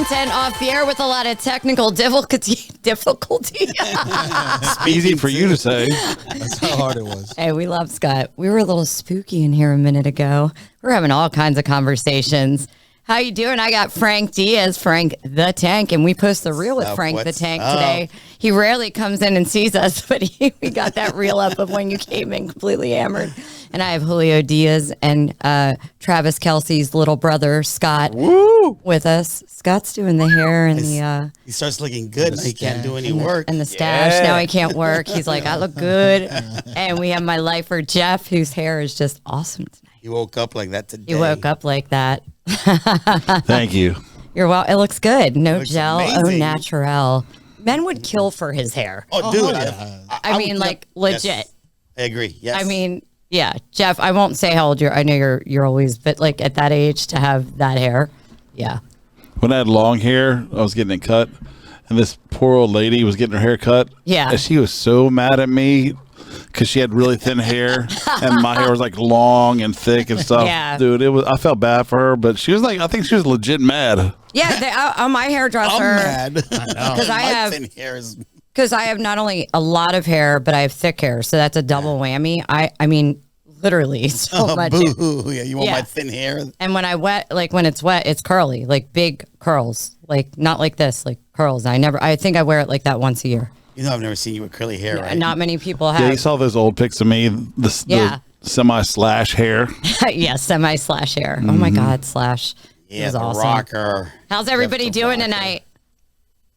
content off the air with a lot of technical difficulty. Easy for you to say. That's how hard it was. Hey, we love Scott. We were a little spooky in here a minute ago. We're having all kinds of conversations. How you doing? I got Frank Diaz, Frank the Tank, and we post the reel with Frank the Tank today. He rarely comes in and sees us, but we got that reel up of when you came in completely hammered. And I have Julio Diaz and Travis Kelsey's little brother, Scott, with us. Scott's doing the hair and the... he starts looking good. Now he can't do any work. And the stash. Now he can't work. He's like, I look good. And we have my lifer, Jeff, whose hair is just awesome tonight. He woke up like that today. He woke up like that. Thank you. You're well. It looks good. No gel, amazing. au naturel. Men would kill for his hair. Oh, dude. I mean, like, legit. Yes. I agree. Yes. I mean, yeah, Jeff. I won't say how old you're. I know you're always, but like at that age to have that hair, yeah. When I had long hair, I was getting it cut, and this poor old lady was getting her hair cut. Yeah. And she was so mad at me because she had really thin hair, and my hair was like long and thick and stuff. Yeah. Dude, I felt bad for her, but she was like, I think she was legit mad. Yeah, my hairdresser. I'm mad. Because I have thin hair is... Because I have not only a lot of hair, but I have thick hair, so that's a double whammy. I mean, literally so much. Boo. Yeah, you want my thin hair? And when when it's wet, it's curly, like big curls, like not like this, like curls. I think I wear it like that once a year. You know, I've never seen you with curly hair, right? Not many people have. Yeah, you saw those old pics of me, the semi-slash hair. Yeah, semi-slash hair. Oh my God, slash. Yeah, it was the awesome. rocker. How's everybody doing tonight?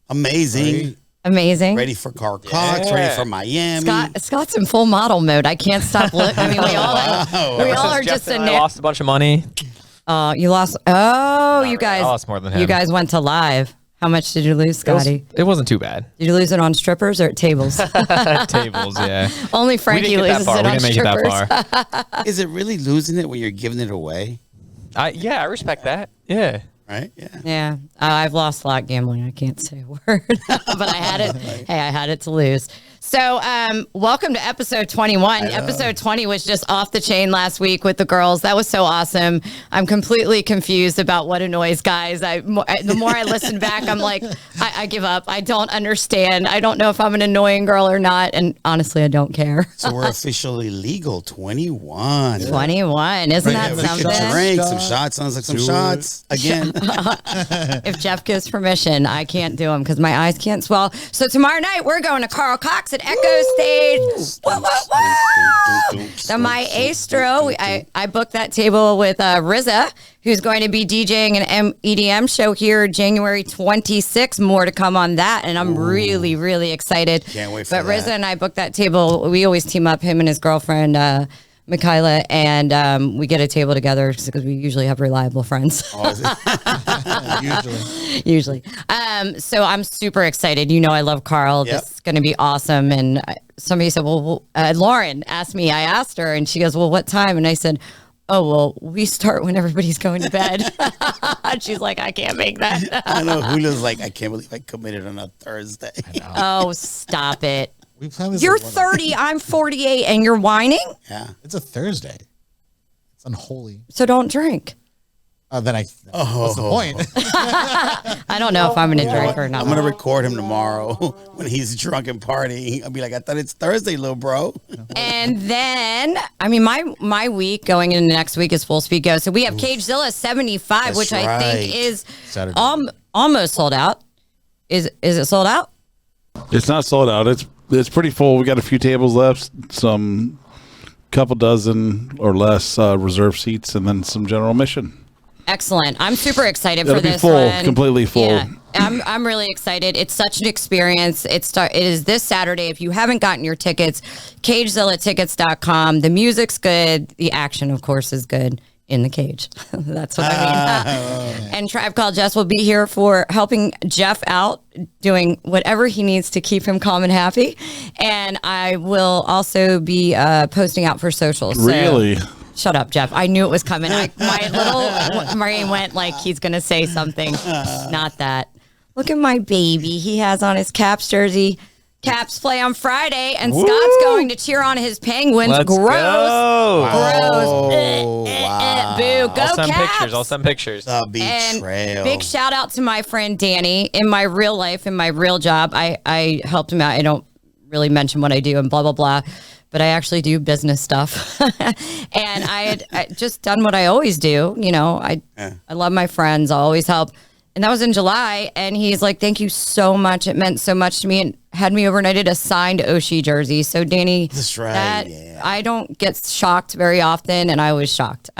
Amazing. Right. Amazing. Ready for Carl Cox, ready for Miami. Scott's in full model mode. I can't stop looking. I mean, we all are just in there. I lost a bunch of money. You lost. Oh, you really. guys. I lost more than him. You guys went to live. How much did you lose, Scotty? It wasn't too bad. Did you lose it on strippers or at tables? Tables, yeah. Only Frankie loses it on We didn't make strippers. it that far. Is it really losing it when you're giving it away? I respect that. Yeah. Right? Yeah. Yeah, I've lost a lot gambling. I can't say a word, but I had it. Hey, I had it to lose. So, welcome to episode 21. Episode 20 was just off the chain last week with the girls. That was so awesome. I'm completely confused about what annoys guys. The more I listen back, I'm like, I give up. I don't understand. I don't know if I'm an annoying girl or not. And honestly, I don't care. So we're officially legal. 21. 21. Isn't that We something? could drink some shots. Sounds like some shots. Again. If Jeff gives permission, I can't do them because my eyes can't swell. So tomorrow night, we're going to Carl Cox at Echo Stage. The Maestro. I booked that table with RZA, who's going to be DJing an EDM show here January 26th. More to come on that, and I'm really, really excited. Can't wait for that. that. RZA and I booked that table. We always team up, him and his girlfriend, Michaela, and we get a table together because we usually have reliable friends. Usually. So I'm super excited. You know, I love Carl. Yep. This is going to be awesome. And somebody said, Lauren asked me, I asked her, and she goes, well, what time? And I said, oh, well, we start when everybody's going to bed. She's like, I can't make that. I know. Julio's like, I can't believe I committed on a Thursday. Oh, stop it. We planned this You're at 30, I'm 48, and you're whining? Yeah. It's a Thursday. It's unholy. So don't drink. Then what's the point? I don't know if I'm going to drink or not. I'm going to record him tomorrow when he's drunk and partying. I'll be like, I thought it's Thursday, little bro. And then, I mean, my week going into next week is full speed go. So we have Cagezilla 75, That's which I think right. is Saturday. almost sold out. Is it sold out? It's not sold out. It's pretty full. We got a few tables left, some couple dozen or less reserve seats, and then some general admission. Excellent. I'm super excited It'll for be this full, one. completely full. Yeah, I'm really excited. It's such an experience. It is this Saturday. If you haven't gotten your tickets, CageZillaTickets.com. The music's good. The action, of course, is good in the cage. That's what I mean. And Tribe Called Jess will be here for helping Jeff out, doing whatever he needs to keep him calm and happy. And I will also be posting out for socials. Really? Shut up, Jeff. I knew it was coming. My little brain went like he's going to say something. Not that. Look at my baby. He has on his Caps jersey. Caps play on Friday, and Scott's going to cheer on his Penguins. Let's Gross. go. Gross. Oh, wow. Boo. Go I'll send Caps. pictures. I'll send pictures. The And betrayal. big shout out to my friend Danny. In my real life, in my real job, I helped him out. I don't really mention what I do and blah, blah, blah. But I actually do business stuff. And I had just done what I always do. You know, I love my friends. I always help. And that was in July. And he's like, thank you so much. It meant so much to me. And had me overnighted a signed Oshie jersey. So Danny, That's right. I don't get shocked very often. And I was shocked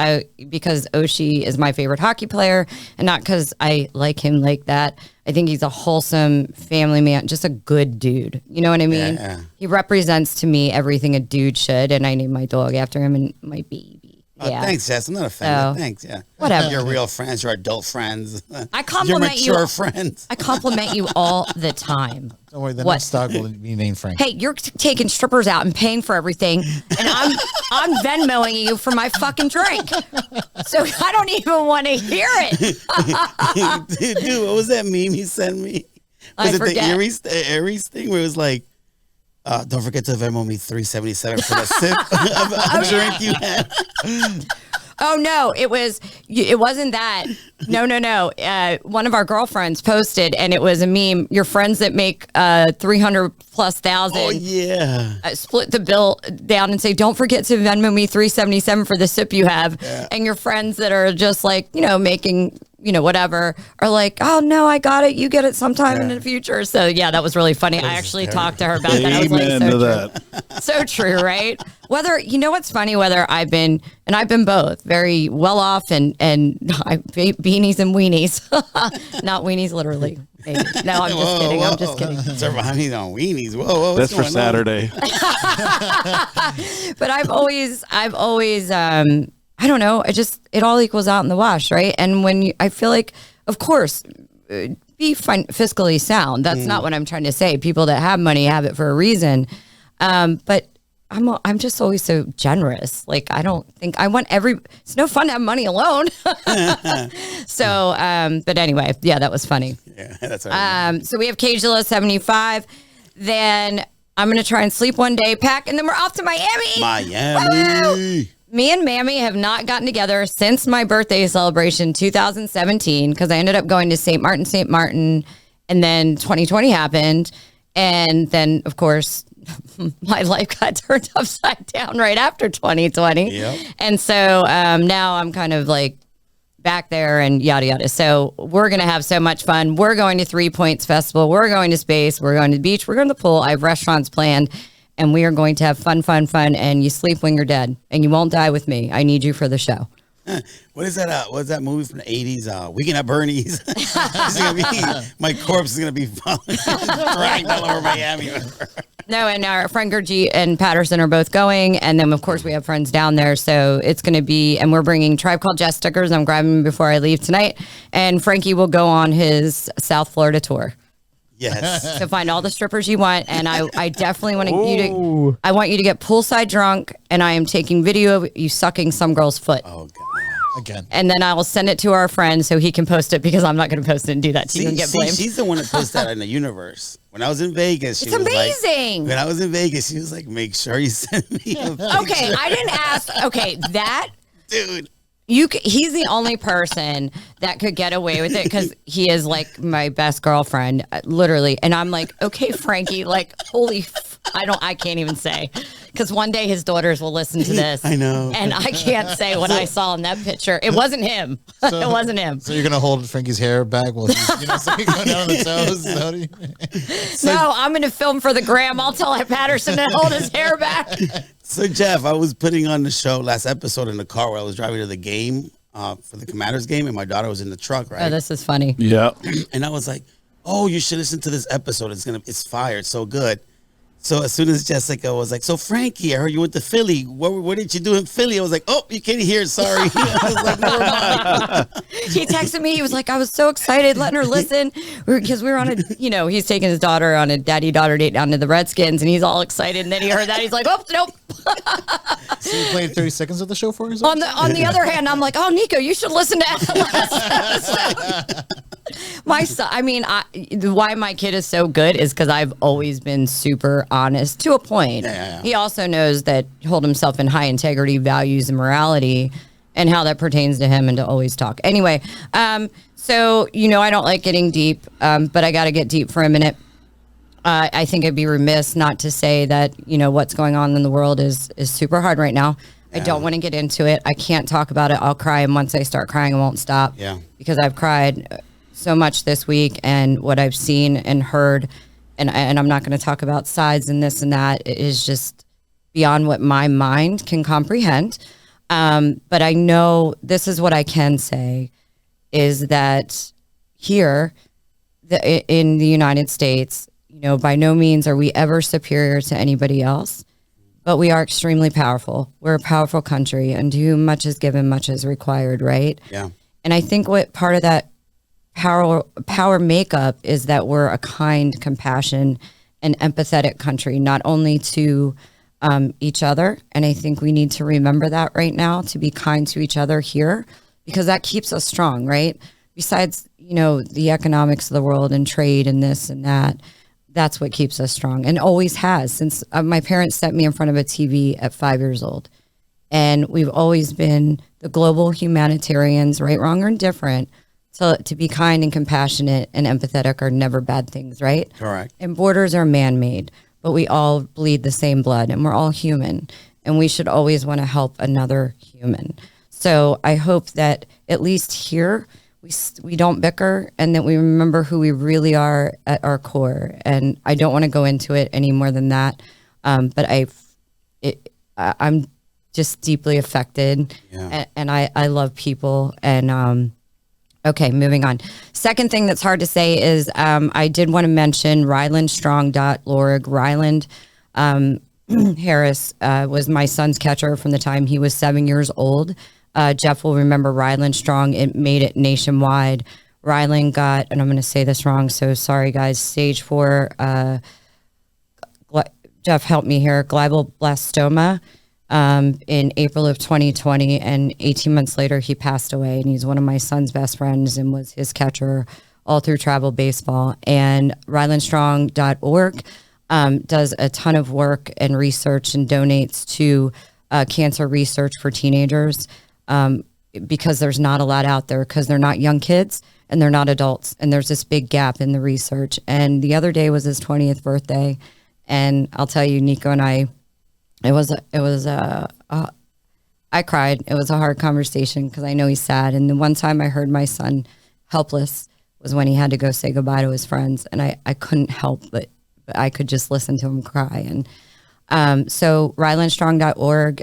because Oshie is my favorite hockey player. And not because I like him like that. I think he's a wholesome family man, just a good dude. You know what I mean? Yeah. He represents to me everything a dude should. And I named my dog after him and my baby. Oh, Yeah. thanks, Jess. I'm not offended. So, Thanks, yeah. whatever. You're real friends. You're adult friends. I compliment You're mature you. friends. I compliment you all the time. Don't worry, the What? next dog will be named Frank. Hey, you're taking strippers out and paying for everything, and I'm Venmoing you for my fucking drink. So I don't even want to hear it. Dude, what was that meme he sent me? I Was it forget. the Aries thing where it was like, don't forget to Venmo me $3.77 for the sip of a drink you had. Oh no, it wasn't that. No. One of our girlfriends posted, and it was a meme. Your friends that make 300,000+. Oh, yeah. Split the bill down and say, don't forget to Venmo me $3.77 for the sip you have. Yeah. And your friends that are just like, making, whatever, are like, oh no, I got it. You get it sometime in the future. So yeah, that was really funny. I actually talked to her about that. I was like, Amen so to true. that. So true, right? Whether, what's funny, whether I've been both very well off and beanies and weenies, not weenies literally. Maybe. No, I'm just kidding. I'm just kidding. Surviving on weenies. Whoa, That's what's for going on? Saturday. But I've always, I don't know. It all equals out in the wash, right? And I feel like, of course, be fiscally sound. That's not what I'm trying to say. People that have money have it for a reason. But I'm just always so generous. Like, I don't think I want it's no fun to have money alone. So, but anyway, yeah, that was funny. Yeah, that's right. So we have Cagela 75. Then I'm going to try and sleep one day, pack, and then we're off to Miami. Miami. Me and Mammy have not gotten together since my birthday celebration 2017 because I ended up going to St. Martin, and then 2020 happened. And then, of course, my life got turned upside down right after 2020. Yep. And so now I'm kind of like back there and yada, yada. So we're going to have so much fun. We're going to 3 Points Festival. We're going to space. We're going to the beach. We're going to the pool. I have restaurants planned. And we are going to have fun. And you sleep when you're dead. And you won't die with me. I need you for the show. What is that? What's that movie from the 80s? Weekend at Bernie's. My corpse is going to be dragged all over Miami. No, and our friend Gurji and Patterson are both going. And then, of course, we have friends down there. So it's going to be, and we're bringing Tribe Called Jess stickers. I'm grabbing them before I leave tonight. And Frankie will go on his South Florida tour. Yes. So find all the strippers you want, and I definitely want I want you to get poolside drunk, and I am taking video of you sucking some girl's foot. Oh, God. Again. And then I will send it to our friend so he can post it because I'm not going to post it and do that to you and get blamed. She's the one that puts that in the universe. When I was in Vegas, It's amazing. When I was in Vegas, she was like, make sure you send me a picture. Okay, I didn't ask. Okay, that Dude. he's the only person that could get away with it because he is like my best girlfriend, literally. And I'm like, okay, Frankie, like, I can't even say because one day his daughters will listen to this. I know. And I can't say what I saw in that picture. It wasn't him. It wasn't him. So you're gonna hold Frankie's hair back while he's, so he's going down on the toes. No, I'm going to film for the gram. I'll tell Patterson to hold his hair back. So, Jeff, I was putting on the show last episode in the car where I was driving to the game for the Commanders game, and my daughter was in the truck, right? Oh, this is funny. Yeah. And I was like, oh, you should listen to this episode. It's fire. It's so good. So as soon as Jessica was like, so Frankie, I heard you went to Philly. What did you do in Philly? I was like, oh, you can't hear. Sorry. I was like, never mind. He texted me. He was like, I was so excited letting her listen because we were on he's taking his daughter on a daddy-daughter date down to the Redskins, and he's all excited. And then he heard that. He's like, oh, nope. So you played 30 seconds of the show for us? On the other hand, I'm like, oh, Nico, you should listen to last episode. My son, why my kid is so good is because I've always been super honest to a point. Yeah. He also knows that hold himself in high integrity, values, and morality. and how that pertains to him and to always talk. Anyway, so, I don't like getting deep, but I got to get deep for a minute. I think it'd be remiss not to say that, what's going on in the world is super hard right now. I don't want to get into it. I can't talk about it. I'll cry. And once I start crying, I won't stop. Yeah. Because I've cried so much this week, and what I've seen and heard, and I'm not going to talk about sides and this and that. It is just beyond what my mind can comprehend. But I know this is what I can say is that here in the United States, by no means are we ever superior to anybody else, but we are extremely powerful. We're a powerful country, and to whom much is given, much is required, right? Yeah. And I think what part of that power makeup is that we're a kind, compassion, and empathetic country, not only to each other. And I think we need to remember that right now, to be kind to each other here, because that keeps us strong, right? Besides, the economics of the world and trade and this and that, that's what keeps us strong, and always has since my parents set me in front of a TV at 5 years old. And we've always been the global humanitarians, right, wrong, or indifferent. So to be kind and compassionate and empathetic are never bad things, right? Correct. And borders are man-made, but we all bleed the same blood, and we're all human, and we should always want to help another human. So I hope that at least here we don't bicker, and that we remember who we really are at our core. And I don't want to go into it any more than that, but I'm just deeply affected, and I love people. And okay, moving on. Second thing that's hard to say is I did want to mention RylandStrong.org. Ryland Harris was my son's catcher from the time he was 7 years old. Jeff will remember Ryland Strong. It made it nationwide. Ryland got, and I'm going to say this wrong, so sorry guys, stage 4, Jeff help me here, glioblastoma in April of 2020, and 18 months later he passed away, and he's one of my son's best friends and was his catcher all through travel baseball. And RylandStrong.org does a ton of work and research and donates to cancer research for teenagers, because there's not a lot out there, because they're not young kids and they're not adults, and there's this big gap in the research. And the other day was his 20th birthday, and I'll tell you, Nico and I, I cried. It was a hard conversation because I know he's sad. And the one time I heard my son helpless was when he had to go say goodbye to his friends, and I couldn't help but I could just listen to him cry. And so RylandStrong.org,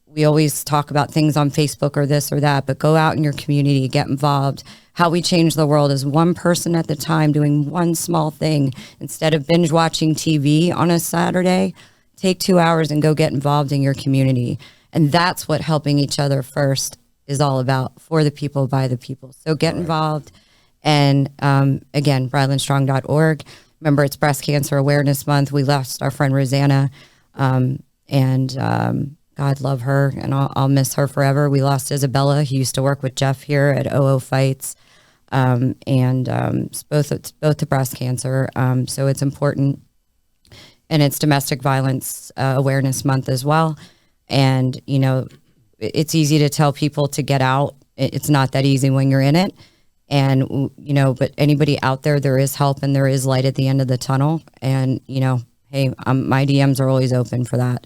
we always talk about things on Facebook or this or that, but go out in your community, get involved. How we change the world is one person at the time doing one small thing. Instead of binge watching TV on a Saturday, take 2 hours and go get involved in your community. And that's what helping each other first is all about, for the people, by the people. So get involved. And again, RylandStrong.org. Remember, it's Breast Cancer Awareness Month. We lost our friend Rosanna, and God love her, and I'll miss her forever. We lost Isabella, who used to work with Jeff here at OO Fights, and both to breast cancer. So it's important, and it's Domestic Violence Awareness Month as well. And it's easy to tell people to get out. It's not that easy when you're in it. And but anybody out there, there is help and there is light at the end of the tunnel. And hey, my DMs are always open for that.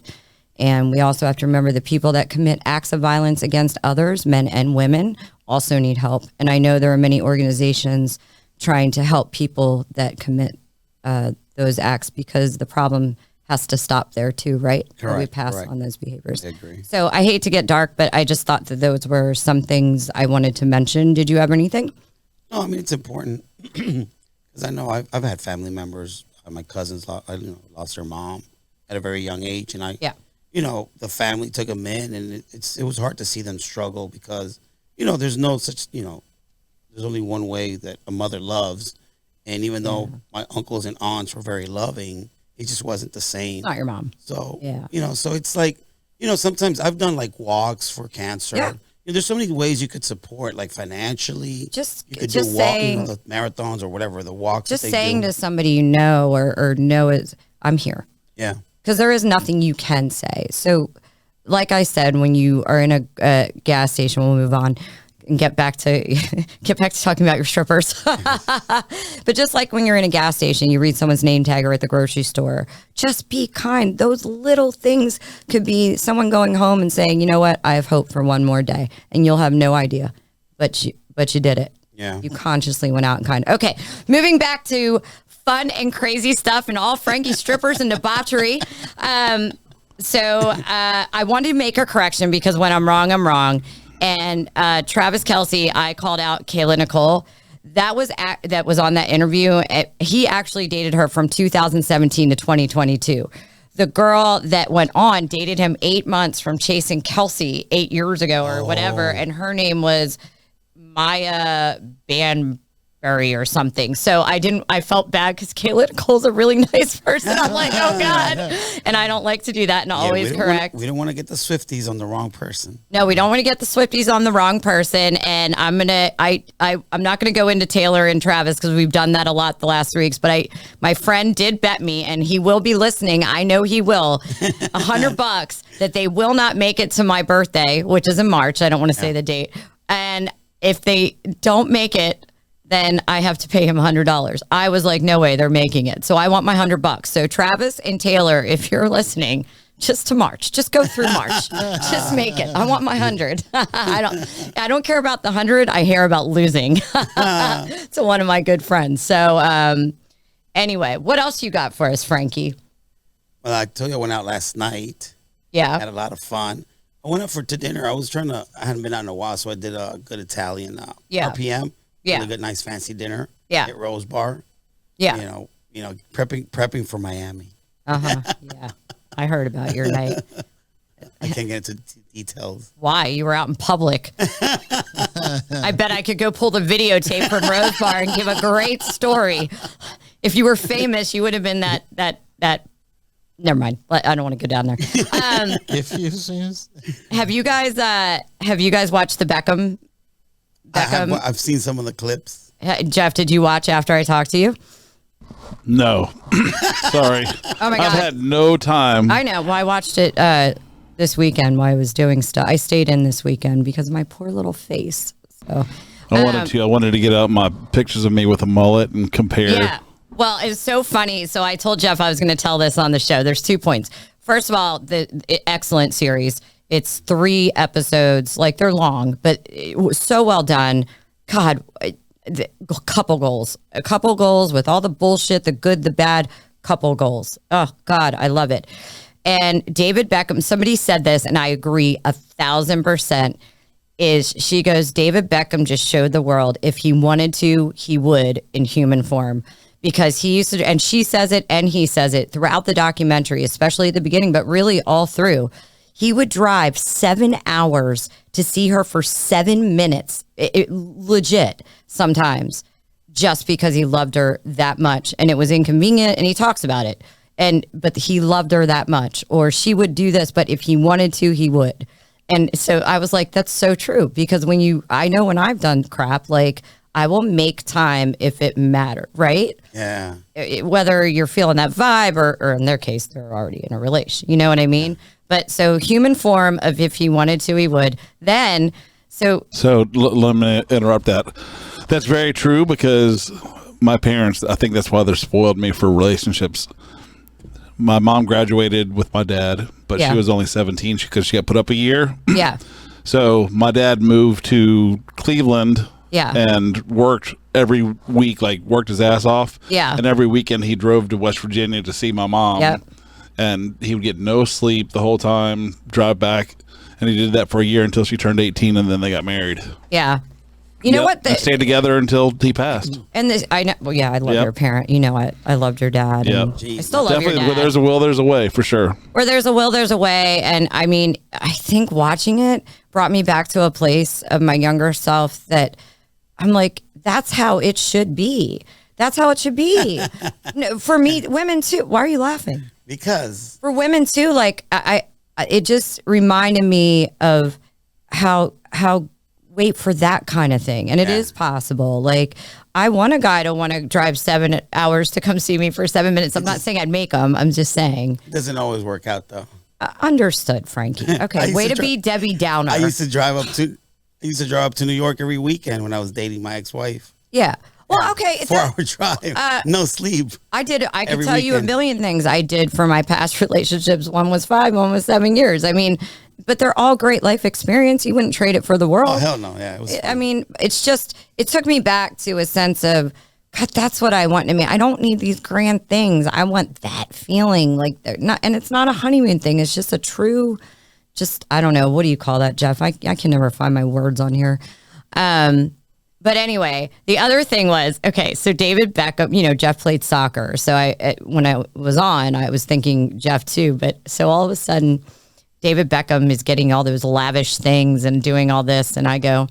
And we also have to remember the people that commit acts of violence against others, men and women, also need help. And I know there are many organizations trying to help people that commit those acts, because the problem has to stop there too, right? Correct, we pass correct. on those behaviors. I agree. So I hate to get dark, but I just thought that those were some things I wanted to mention. Did you have anything? No, I mean, it's important because I know I've had family members. My cousins lost their mom at a very young age, and the family took them in, and it was hard to see them struggle because there's no such there's only one way that a mother loves, and even though my uncles and aunts were very loving, it just wasn't the same. Not your mom. So so it's like sometimes I've done like walks for cancer. Yeah. There's so many ways you could support, like financially. Just do saying the marathons or whatever, the walks. Just saying to somebody or know is I'm here. Yeah. Because there is nothing you can say. So like I said, when you are in a gas station, we'll move on and get back to talking about your strippers. But just like when you're in a gas station, you read someone's name tag, or at the grocery store, just be kind. Those little things could be someone going home and saying, you know what, I have hope for one more day, and you'll have no idea, but you did it. Yeah. You consciously went out and kind. Okay, moving back to fun and crazy stuff and all Frankie strippers and debauchery. So I wanted to make a correction, because when I'm wrong, I'm wrong. And Travis Kelce, I called out Kayla Nicole. That was on that interview. He actually dated her from 2017 to 2022. The girl that went on dated him 8 months from chasing Kelce 8 years ago or whatever, and her name was Maya Banbury or something. So I felt bad, because Kayla Nicole's a really nice person. I'm like, oh God. And I don't like to do that and always correct. We don't want to get the Swifties on the wrong person. No, we don't want to get the Swifties on the wrong person. And I'm not gonna go into Taylor and Travis, because we've done that a lot the last 3 weeks. But my friend did bet me, and he will be listening. I know he will. $100 that they will not make it to my birthday, which is in March. I don't want to say the date. And if they don't make it, then I have to pay him $100. I was like, no way, they're making it. So I want my $100. So Travis and Taylor, if you're listening, just to March, just go through March, just make it. I want my 100. I don't care about the 100. I care about losing to one of my good friends. So anyway, what else you got for us, Frankie? Well, I told you I went out last night. Yeah. Had a lot of fun. I went out to dinner. I hadn't been out in a while, so I did a good Italian RPM. Yeah. Really good, nice, fancy dinner. Yeah. At Rose Bar. Yeah. You know, prepping for Miami. Yeah. I heard about your night. I can't get into details. Why? You were out in public. I bet I could go pull the videotape from Rose Bar and give a great story. If you were famous, you would have been that. Never mind. I don't want to go down there. Have you guys watched the Beckham? I've seen some of the clips. Jeff, did you watch after I talked to you? No. Sorry. Oh my God. I've had no time. I know. Well, I watched it this weekend while I was doing stuff. I stayed in this weekend because of my poor little face. So I wanted to get out my pictures of me with a mullet and compare. Yeah. Well, it's so funny. So I told Jeff I was going to tell this on the show. There's 2 points. First of all, the excellent series. It's 3 episodes. Like, they're long, but it was so well done. God, a couple goals with all the bullshit, the good, the bad, couple goals. Oh God, I love it. And David Beckham, somebody said this, and I agree 1,000%. She goes, David Beckham just showed the world if he wanted to, he would, in human form. Because he used to, and she says it and he says it throughout the documentary, especially at the beginning, but really all through. He would drive 7 hours to see her for 7 minutes, legit sometimes, just because he loved her that much. And it was inconvenient, and he talks about it. But he loved her that much. Or she would do this, but if he wanted to, he would. And so I was like, that's so true. Because I know when I've done crap, like, I will make time if it mattered, right? Yeah. Whether you're feeling that vibe or in their case, they're already in a relation. You know what I mean? But so human form of if he wanted to, he would. Then, so let me interrupt that. That's very true, because my parents, I think that's why they're spoiled me for relationships. My mom graduated with my dad, but she was only 17 because she got put up a year. Yeah. So my dad moved to Cleveland. Yeah. And worked every week, like worked his ass off. Yeah. And every weekend he drove to West Virginia to see my mom. Yep. And he would get no sleep the whole time, drive back. And he did that for a year until she turned 18, and then they got married. Yeah. You know what? They stayed together until he passed. And this, I know. Well, yeah, I love your parent. You know, I loved your dad. Yeah. I still love Definitely, your dad. where there's a will, there's a way, for sure. Where there's a will, there's a way. And I mean, I think watching it brought me back to a place of my younger self that I'm like, that's how it should be. That's how it should be. No, for me, women too. Why are you laughing? Because for women too, like it just reminded me of how wait for that kind of thing. And it is possible. Like, I want a guy to want to drive 7 hours to come see me for 7 minutes. I'm not saying I'd make him. I'm just saying. It doesn't always work out, though. Understood, Frankie. Okay, way to be Debbie Downer. I used to drive up to New York every weekend when I was dating my ex-wife. Yeah. Well, okay. 4-hour drive, no sleep. I could tell weekend. you a million things I did for my past relationships. One was 5, one was 7 years. I mean, but they're all great life experience. You wouldn't trade it for the world. Oh, hell no. Yeah, it was fun. I mean, it's just, it took me back to a sense of, God, that's what I want in me. I don't need these grand things. I want that feeling like they're not, and it's not a honeymoon thing. It's just a true, I don't know. What do you call that, Jeff? I can never find my words on here. But anyway, the other thing was, okay, so David Beckham, Jeff played soccer. So when I was on, I was thinking Jeff too. But so all of a sudden, David Beckham is getting all those lavish things and doing all this. And I go,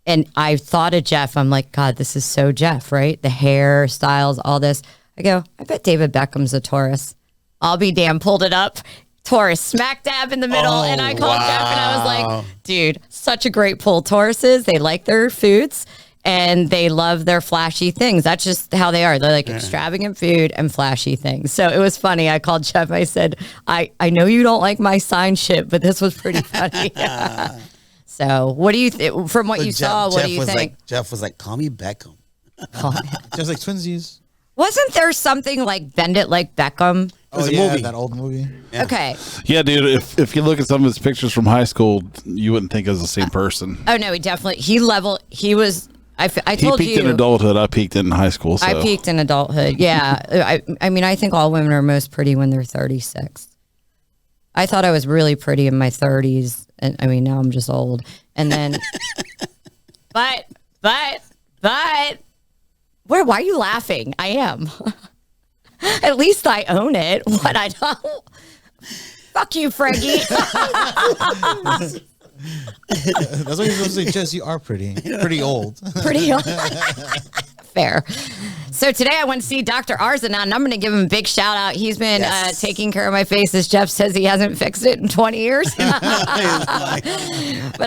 and I thought of Jeff. I'm like, God, this is so Jeff, right? The hairstyles, all this. I go, I bet David Beckham's a Taurus. I'll be damn, pulled it up. Taurus, smack dab in the middle. And I called Jeff and I was like, dude, such a great pull. Tauruses, they like their foods and they love their flashy things. That's just how they are. They're like extravagant food and flashy things. So it was funny. I called Jeff. I said, I know you don't like my sign shit, but this was pretty funny. So what do you think? From what you saw, what do you think? Jeff was like, call me Beckham. Just like twinsies. Wasn't there something like Bend It Like Beckham? It was a yeah, movie. that old movie. Yeah. Okay. Yeah, dude. If you look at some of his pictures from high school, you wouldn't think it was the same person. Oh no, he was. I told you. He peaked in adulthood. I peaked in high school. So. I peaked in adulthood. Yeah. I mean, I think all women are most pretty when they're 36. I thought I was really pretty in my 30s, and I mean now I'm just old. And then, but. Why are you laughing? I am. At least I own it. What I don't. Fuck you, Frankie. That's what you're supposed to say, Jess. You are pretty. Pretty old. Pretty old. Fair. So today I went to see Dr. Arzanon, and I'm going to give him a big shout out. He's been taking care of my face, as Jeff says he hasn't fixed it in 20 years. But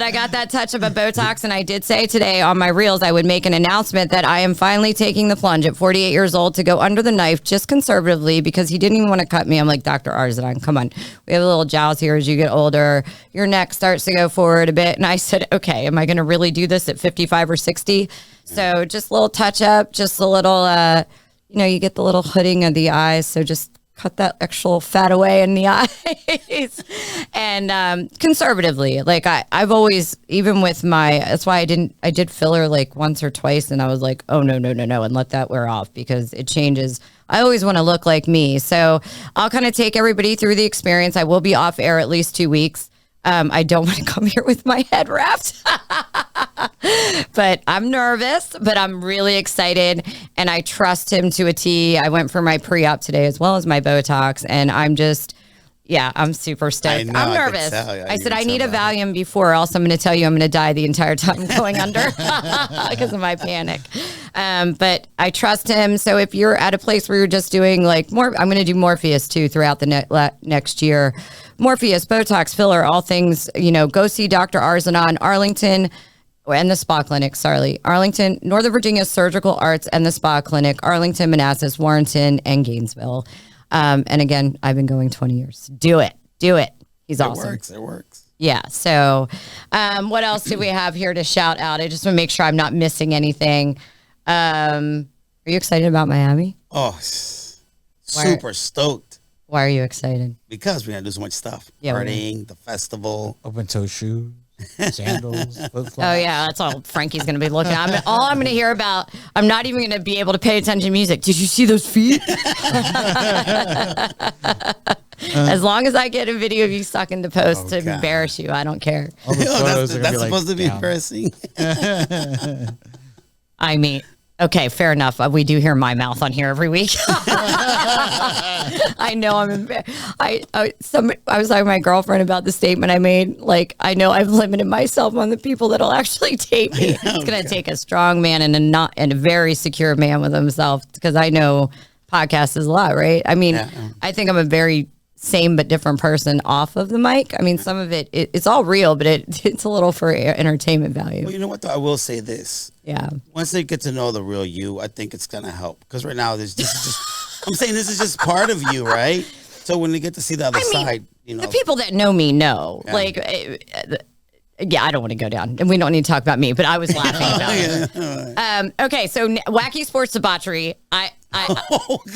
I got that touch of a Botox, and I did say today on my reels I would make an announcement that I am finally taking the plunge at 48 years old to go under the knife just conservatively because he didn't even want to cut me. I'm like, Dr. Arzanon, come on. We have a little jowls here as you get older. Your neck starts to go forward a bit. And I said, okay, am I going to really do this at 55 or 60? So just a little touch up, just a little, you get the little hooding of the eyes. So just cut that extra fat away in the eyes. And conservatively, like I've always, even with that's why I did filler like once or twice. And I was like, oh, no, and let that wear off because it changes. I always want to look like me. So I'll kind of take everybody through the experience. I will be off air at least 2 weeks. I don't want to come here with my head wrapped, but I'm nervous, but I'm really excited and I trust him to a T. I went for my pre-op today as well as my Botox and I'm super stoked. I'm nervous. I said, I need a Valium before, or else I'm going to tell you I'm going to die the entire time I'm going under because of my panic. But I trust him. So if you're at a place where you're just doing like more, I'm going to do Morpheus too throughout the next year. Morpheus, Botox, filler, all things, go see Dr. Arzanon, Arlington, and the Spa Clinic, Arlington, Northern Virginia Surgical Arts and the Spa Clinic, Arlington, Manassas, Warrenton, and Gainesville. And again, I've been going 20 years. Do it. He's awesome. It works. Yeah. So what else do we have here to shout out? I just want to make sure I'm not missing anything. Are you excited about Miami? Oh, super stoked. Why are you excited? Because we're going to do so much stuff. Yeah, partying, the festival. Open toe shoes, sandals, flip-flops. Oh, yeah. That's all Frankie's going to be looking at. All I'm going to hear about, I'm not even going to be able to pay attention to music. Did you see those feet? As long as I get a video of you sucking the post to embarrass you, I don't care. That's supposed to be embarrassing. I mean, okay, fair enough. We do hear my mouth on here every week. I know I'm embarrassed. I was talking to my girlfriend about the statement I made. Like, I know I've limited myself on the people that'll actually date me. It's going to take a strong man and a very secure man with himself because I know podcast is a lot, right? I mean, I think I'm a very same but different person off of the mic. I mean, some of it's all real, but it's a little for entertainment value. Well, you know what, though? I will say this. Yeah. Once they get to know the real you, I think it's going to help. Because right now, this is just, I'm saying this is just part of you, right? So when they get to see the other side, you know, the people that know me know. Yeah. Like, yeah, I don't want to go down, and we don't need to talk about me. But I was laughing about it. Okay, so wacky sports debauchery. All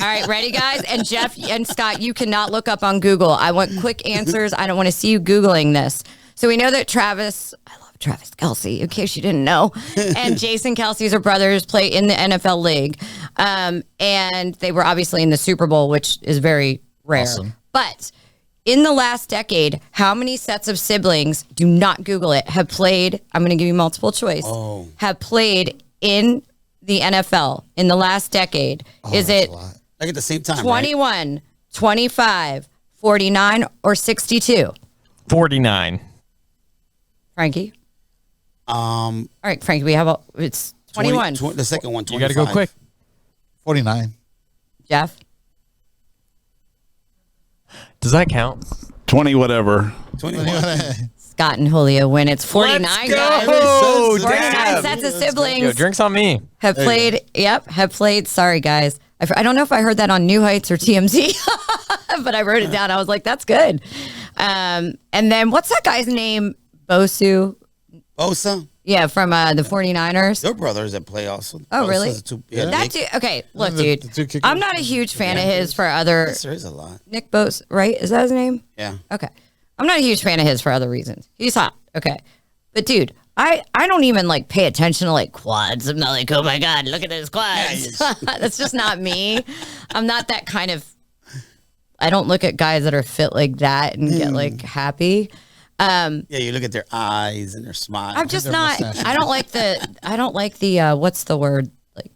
right, ready, guys? And Jeff and Scott, you cannot look up on Google. I want quick answers. I don't want to see you Googling this. So we know that Travis Kelce, in case you didn't know, and Jason Kelce's are brothers, play in the NFL league. And they were obviously in the Super Bowl, which is very rare. Awesome. But in the last decade, how many sets of siblings, do not Google it, have played, I'm going to give you multiple choice, have played in the NFL in the last decade? Is it like at the same time, 21, right? 25, 49, or 62? 49. Frankie? All right, Frankie, we have it's 21. The second one, 25. You got to go quick. 49. Jeff? Does that count? 20 whatever. 21. Scott and Julio win. It's 49, guys. Oh, 49 sets of siblings Yo, drinks on me. have played. Have played. Sorry, guys. I don't know if I heard that on New Heights or TMZ, but I wrote it down. I was like, that's good. And then what's that guy's name? Bosa? Yeah, from the 49ers. Your brothers that play also. Oh, really? Nick. Okay, look, dude. I'm not a huge fan of his for other. Yes, there is a lot. Nick Bosa, right? Is that his name? Yeah. Okay. I'm not a huge fan of his for other reasons. He's hot. Okay. But dude, I don't even like pay attention to like quads. I'm not like, oh my God, look at his quads. That's just not me. I'm not that kind of, I don't look at guys that are fit like that and get like happy. Yeah, you look at their eyes and their smile. I'm just not, I don't like the, what's the word? Like,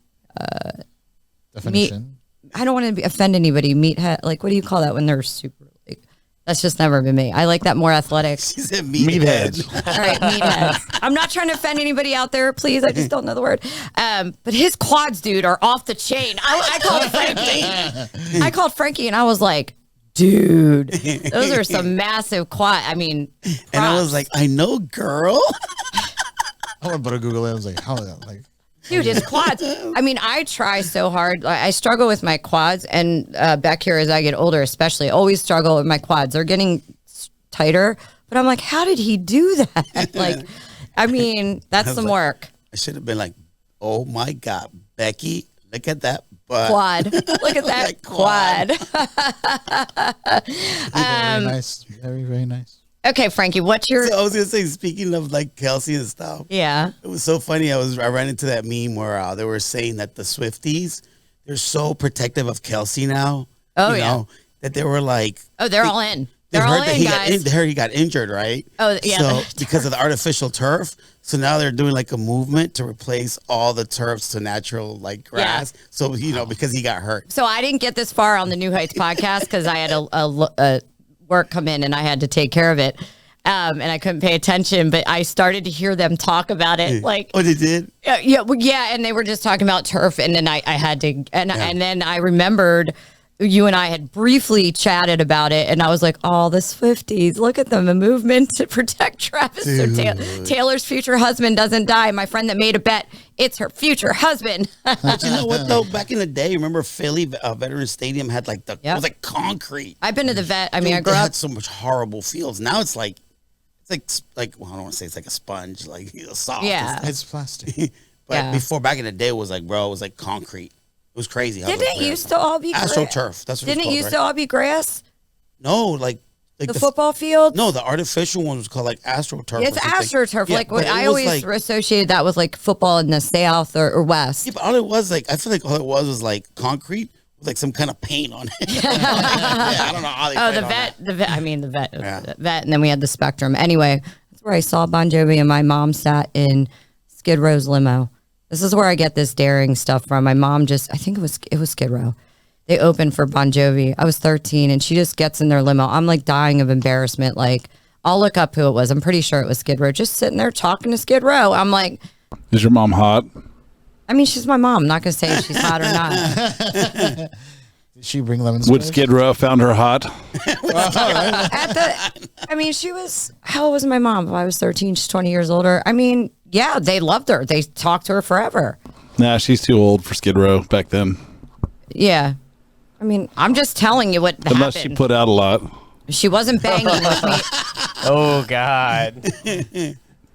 Definition. I don't want to offend anybody. Meathead, like, what do you call that when they're super, like, that's just never been me. I like that more athletic. She said meathead. All right, meatheads. I'm not trying to offend anybody out there, please. I just don't know the word. But his quads, dude, are off the chain. I called Frankie. I called Frankie and I was like, dude, those are some massive quad. I mean, props. And I was like, I know, girl. I went to Google it. I was like, how like. Dude, his quads. I mean, I try so hard. I struggle with my quads, and back here as I get older, especially, always struggle with my quads. They're getting tighter, but I'm like, how did he do that? Like, I mean, that's some work. I should have been like, oh my God, Becky, look at that butt. Quad. Look at that quad. Very nice. Very, very nice. Okay, Frankie, what's your... So I was going to say, speaking of like Kelce and stuff. Yeah. It was so funny. I ran into that meme where they were saying that the Swifties, they're so protective of Kelce now. Oh, you yeah. know, that they were like... Oh, they're all in. They're all in, guys. They heard he got injured, right? Oh, yeah. So because of the artificial turf. So now they're doing like a movement to replace all the turfs to natural like grass. Yeah. So, you know, because he got hurt. So I didn't get this far on the New Heights podcast because I had a work come in and I had to take care of it. And I couldn't pay attention, but I started to hear them talk about it. Like, oh, they did? Yeah. And they were just talking about turf. And then I had to, and then I remembered you and I had briefly chatted about it. And I was like, oh, the Swifties, look at them, a movement to protect Travis. So Taylor's future husband doesn't die. My friend that made a bet, it's her future husband. But you know what, though? Back in the day, remember Philly Veterans Stadium had like it was like concrete. I've been to the vet. I mean, I grew up. Had so much horrible fields. Now it's like well, I don't want to say it's like a sponge, like soft. Yeah, it's plastic. But before, back in the day, it was like, bro, it was like concrete. It was crazy. Didn't it used to all be AstroTurf? That's what Didn't it used to all be grass? No, like the football field. No, the artificial one was called like AstroTurf. It's AstroTurf. Yeah, like I always associated that with like football in the South or West. Yeah, but all it was like, I feel like all it was like concrete with like some kind of paint on it. I don't know how they. Oh, the vet. I mean, the vet, and then we had the Spectrum. Anyway, that's where I saw Bon Jovi, and my mom sat in Skid Row's limo. This is where I get this daring stuff from. My mom I think it was Skid Row. They opened for Bon Jovi. I was 13, and she just gets in their limo. I'm like dying of embarrassment. Like, I'll look up who it was. I'm pretty sure it was Skid Row. Just sitting there talking to Skid Row. I'm like, is your mom hot? I mean, she's my mom. I'm not gonna say if she's hot or not. Did she bring lemon? Would Skid Row found her hot? I mean, she was. How old was my mom? If I was 13, she's 20 years older. I mean, yeah, they loved her. They talked to her forever. Nah, she's too old for Skid Row back then. Yeah. I mean, I'm just telling you what Unless happened. she put out a lot. She wasn't banging with me. Oh God.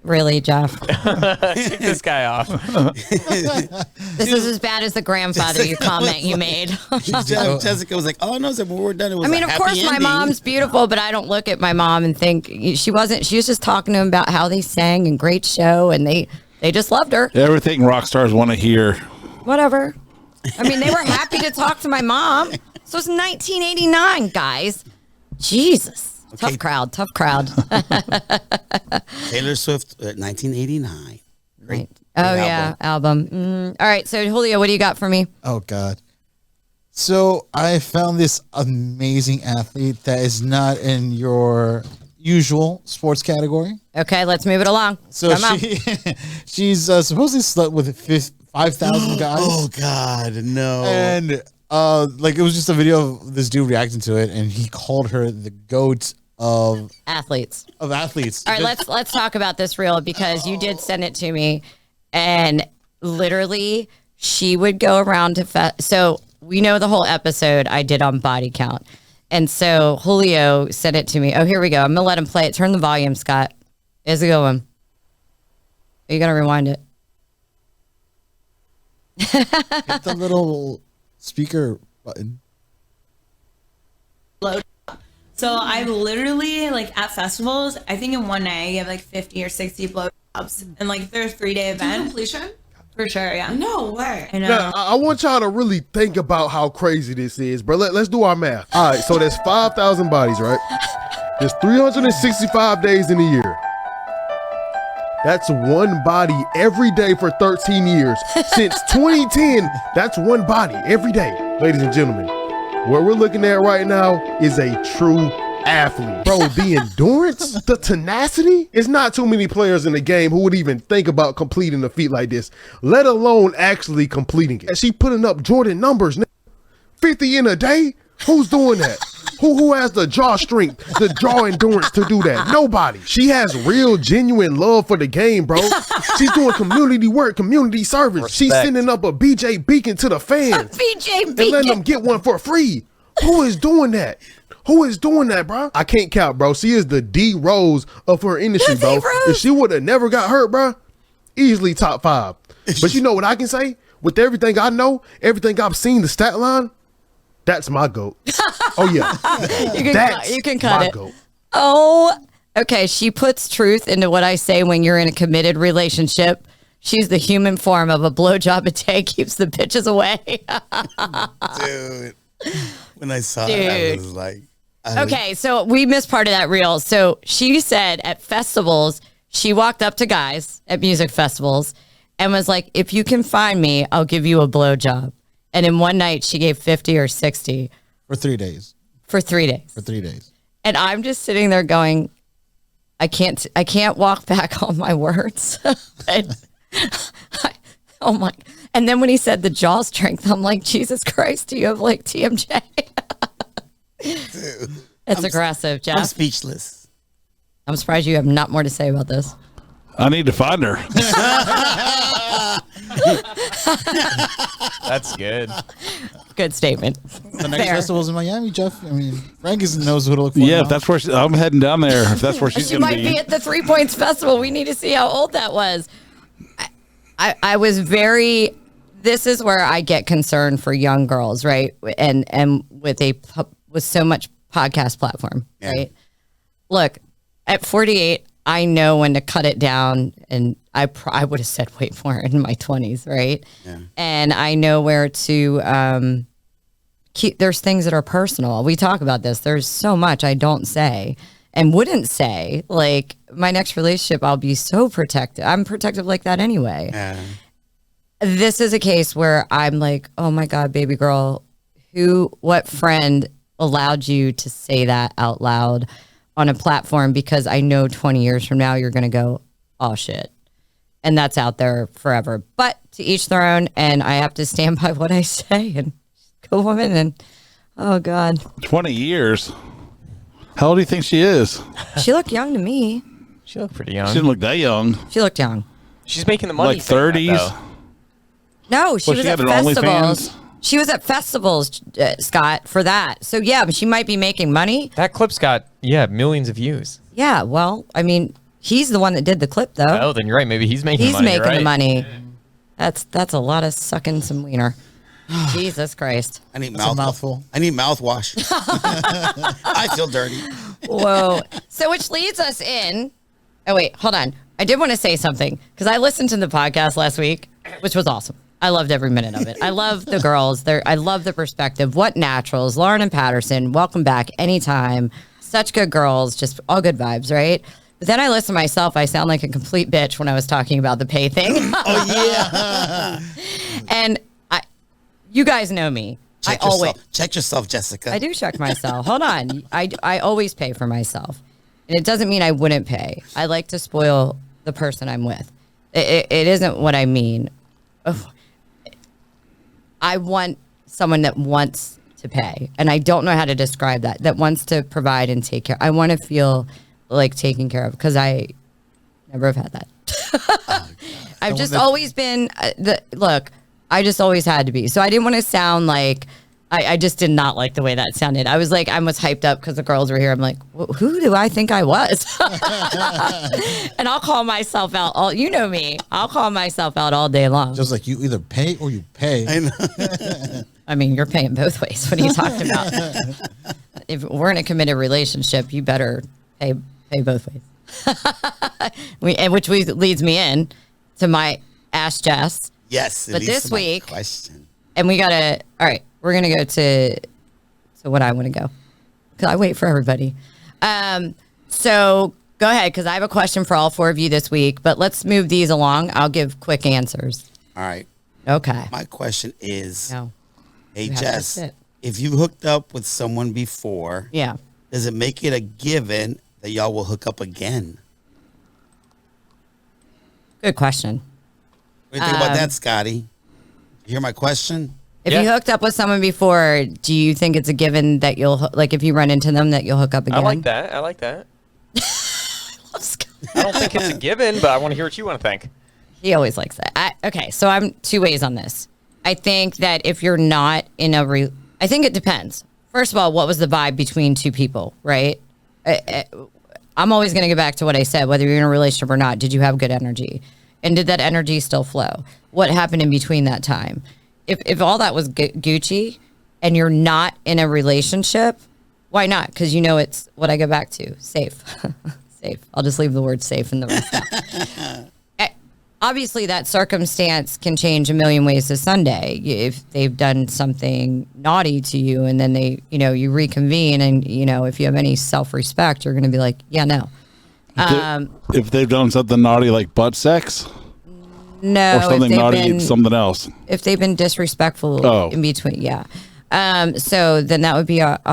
Really, Jeff? Kick this guy off. This is as bad as the grandfather comment you made. Jessica was like, "Oh no, so when we're done, it was." I mean, of course, my mom's beautiful, but I don't look at my mom and think she wasn't. She was just talking to him about how they sang and great show, and they just loved her. Everything rock stars want to hear. Whatever. I mean, they were happy to talk to my mom. So it's 1989, guys. Jesus. Okay. Tough crowd. Taylor Swift, 1989. Great. Oh, yeah, album. All right, so Julio, what do you got for me? Oh, God. So I found this amazing athlete that is not in your usual sports category. Okay, let's move it along. So she's supposedly slept with 5,000 guys. Oh, God, no. And it was just a video of this dude reacting to it, and he called her the GOAT of athletes. All right, let's talk about this reel because you did send it to me, and literally she would go around to so we know the whole episode I did on body count, and so Julio sent it to me. Oh, here we go. I'm gonna let him play it. Turn the volume, Scott. Is it going? Are you gonna rewind it? Hit the little speaker button. So I literally, at festivals, I think in one night you have 50 or 60 blowjobs. And if they're a 3-day event. Completion? For sure, yeah. No way. I know. Now, I want y'all to really think about how crazy this is, bro. Let's do our math. All right, so there's 5,000 bodies, right? There's 365 days in a year. That's one body every day for 13 years. Since 2010, that's one body every day, ladies and gentlemen. What we're looking at right now is a true athlete. Bro, the endurance, the tenacity, it's not too many players in the game who would even think about completing a feat like this, let alone actually completing it. And she putting up Jordan numbers, 50 in a day? Who's doing that? Who has the jaw strength, the jaw endurance to do that? Nobody. She has real, genuine love for the game, bro. She's doing community work, community service. Respect. She's sending up a BJ Beacon to the fans. BJ And Beacon. letting them get one for free. Who is doing that? Who is doing that, bro? I can't count, bro. She is the D Rose of her industry, The bro. D Rose. If she would have never got hurt, bro, easily top 5. But you know what I can say? With everything I know, everything I've seen, the stat line, that's my GOAT. Oh, yeah. You can cut it. GOAT. Oh, okay. She puts truth into what I say when you're in a committed relationship. She's the human form of a blowjob a day, keeps the bitches away. Dude. When I saw it, I was like... Okay, so we missed part of that reel. So she said at festivals, she walked up to guys at music festivals and was like, if you can find me, I'll give you a blowjob. And in one night, she gave 50 or 60. For 3 days. For 3 days. For 3 days. And I'm just sitting there going, I can't walk back on my words. Oh my. And then when he said the jaw strength, I'm like, Jesus Christ, do you have TMJ? It's aggressive, Jeff. I'm speechless. I'm surprised you have not more to say about this. I need to find her. That's good. Good statement. The next Fair. festival's in Miami, Jeff. I mean, Frank knows who to look for. Yeah, now. if that's where I'm heading down there. If that's where she's She going might to be at the 3 Points Festival. We need to see how old that was. I was very. This is where I get concerned for young girls, right? And with so much podcast platform, right? Look, at 48, I know when to cut it down, and I would have said way more in my 20s, right? Yeah. And I know where to keep. There's things that are personal. We talk about this. There's so much I don't say and wouldn't say. Like my next relationship, I'll be so protective. I'm protective like that anyway. Yeah. This is a case where I'm like, oh my God, baby girl, what friend allowed you to say that out loud on a platform? Because I know 20 years from now, you're going to go, oh shit. And that's out there forever. But to each their own. And I have to stand by what I say and go woman. And oh God. 20 years. How old do you think she is? She looked young to me. She looked pretty young. She didn't look that young. She looked young. She's making the money. Like 30s. No, she was she at had an festivals. OnlyFans? She was at festivals, Scott, for that. So yeah, she might be making money. That clip's got millions of views. Yeah, well, I mean, he's the one that did the clip, though. Oh, then you're right. Maybe he's making money. He's making the right? money. That's a lot of sucking some wiener. Jesus Christ. I need That's a mouthful. I need mouthwash. I feel dirty. Whoa. So which leads us in. Oh, wait, hold on. I did want to say something because I listened to the podcast last week, which was awesome. I loved every minute of it. I love the girls. I love the perspective. What naturals. Lauren and Patterson, welcome back anytime. Such good girls. Just all good vibes, right? But then I listen to myself. I sound like a complete bitch when I was talking about the pay thing. Oh, yeah. And you guys know me. Check yourself, Jessica. I do check myself. Hold on. I always pay for myself. And it doesn't mean I wouldn't pay. I like to spoil the person I'm with. It isn't what I mean. Ugh. I want someone that wants to pay. And I don't know how to describe that wants to provide and take care. I want to feel like taken care of because I never have had that. I've just always been, look, I just always had to be. So I didn't want to sound like, I just did not like the way that sounded. I was like, I was hyped up because the girls were here. I'm like, who do I think I was? And I'll call myself out. You know me. I'll call myself out all day long. Just like you either pay or you pay. I know. I mean, you're paying both ways. What are you talking about? If we're in a committed relationship, you better pay both ways. Which leads me in to my Ask Jess. Yes. But this week, question. And we gotta. All right, we're gonna go to what I want to go because I wait for everybody. So go ahead because I have a question for all four of you this week. But let's move these along. I'll give quick answers. All right. Okay. My question is, No. hey You have to Jess, sit. if you hooked up with someone before, Yeah. does it make it a given that y'all will hook up again? Good question. What do you think about that, Scotty? You hear my question? If Yeah. you hooked up with someone before, do you think it's a given that you'll like if you run into them that you'll hook up again? I like that. I like that. I don't think it's a given, but I want to hear what you want to think. He always likes that. Okay, so I'm two ways on this. I think that if you're not in I think it depends. First of all, what was the vibe between two people, right? I'm always going to go back to what I said, whether you're in a relationship or not. Did you have good energy? And did that energy still flow? What happened in between that time? If all that was Gucci and you're not in a relationship, why not? Because you know it's what I go back to, safe. Safe. I'll just leave the word safe in the rest out. Obviously, that circumstance can change a million ways to Sunday. If they've done something naughty to you and then you reconvene and, if you have any self-respect, you're going to be like, yeah, no. If they've done something naughty like butt sex? No. Or something naughty, something else? If they've been disrespectful in between, yeah. So then that would be not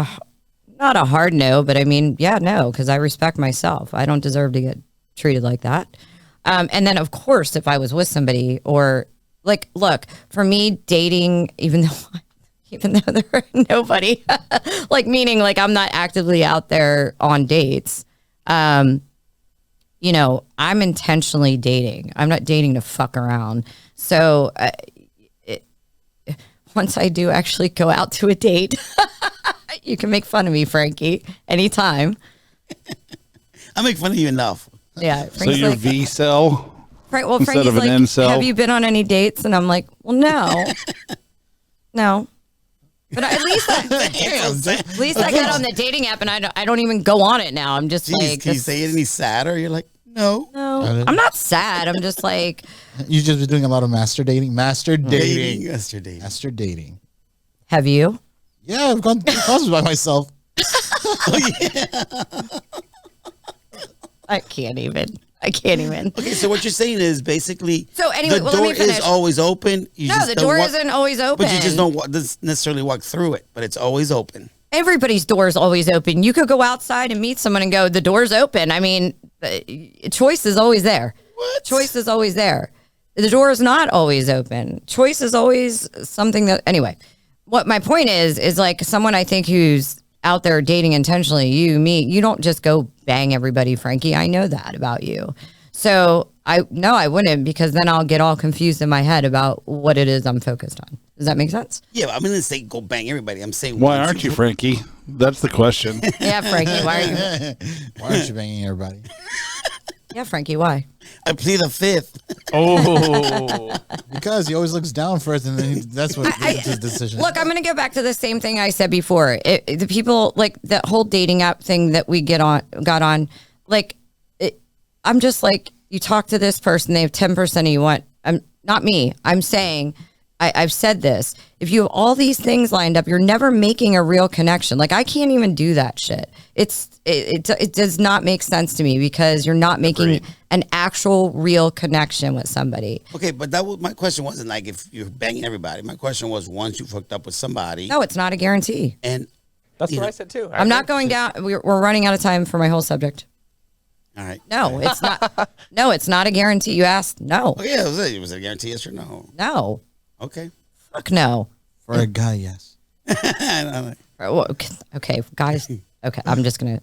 a hard no, but I mean, yeah, no, because I respect myself. I don't deserve to get treated like that. And then, of course, if I was with somebody or like, look, for me, dating, even though there nobody, like meaning like I'm not actively out there on dates, I'm intentionally dating. I'm not dating to fuck around. So once I do actually go out to a date, you can make fun of me, Frankie, anytime. I make fun of you enough. Yeah. So you're like, V-cell? Frank, well, instead Frankie's of an like, incel? have you been on any dates? And I'm like, well, no. No. But at least I got on the dating app and I don't even go on it now. I'm just like. Can you say it any sadder? You're like, no. No, I'm not sad. I'm just like. You just been doing a lot of master dating. Master dating. Have you? Yeah, I've gone through classes by myself. Oh, yeah. I can't even. Okay, so what you're saying is basically so anyway, the door is always open. The door isn't always open. But you just don't necessarily walk through it, but it's always open. Everybody's door is always open. You could go outside and meet someone and go, the door's open. I mean, choice is always there. What? Choice is always there. The door is not always open. Choice is always something that, anyway, what my point is like someone I think who's out there dating intentionally, you don't just go bang everybody, Frankie. I know that about you. So I wouldn't, because then I'll get all confused in my head about what it is I'm focused on. Does that make sense? Yeah, but I'm gonna say go bang everybody. I'm saying Why aren't you, Frankie? That's the question. Yeah, Frankie, why are you? Why aren't you banging everybody? Yeah, Frankie, why? I plead the fifth. Oh. Because he always looks down first, and then that's what his decision. Look, I'm going to go back to the same thing I said before. The people, like, that whole dating app thing that we got on, like, I'm just like, you talk to this person, they have 10% of you want. Not me. I'm saying, I've said this. If you have all these things lined up, you're never making a real connection. Like, I can't even do that shit. It does not make sense to me because you're not making an actual real connection with somebody. Okay, but my question wasn't like if you're banging everybody. My question was once you've hooked up with somebody. No, it's not a guarantee. And That's what I said too. I'm not going down. We're running out of time for my whole subject. All right. No, it's not. No, it's not a guarantee. You asked. No. Okay, yeah, was it a guarantee? Yes or no? No. Okay. Fuck no. For a guy, yes. Okay, guys. Okay,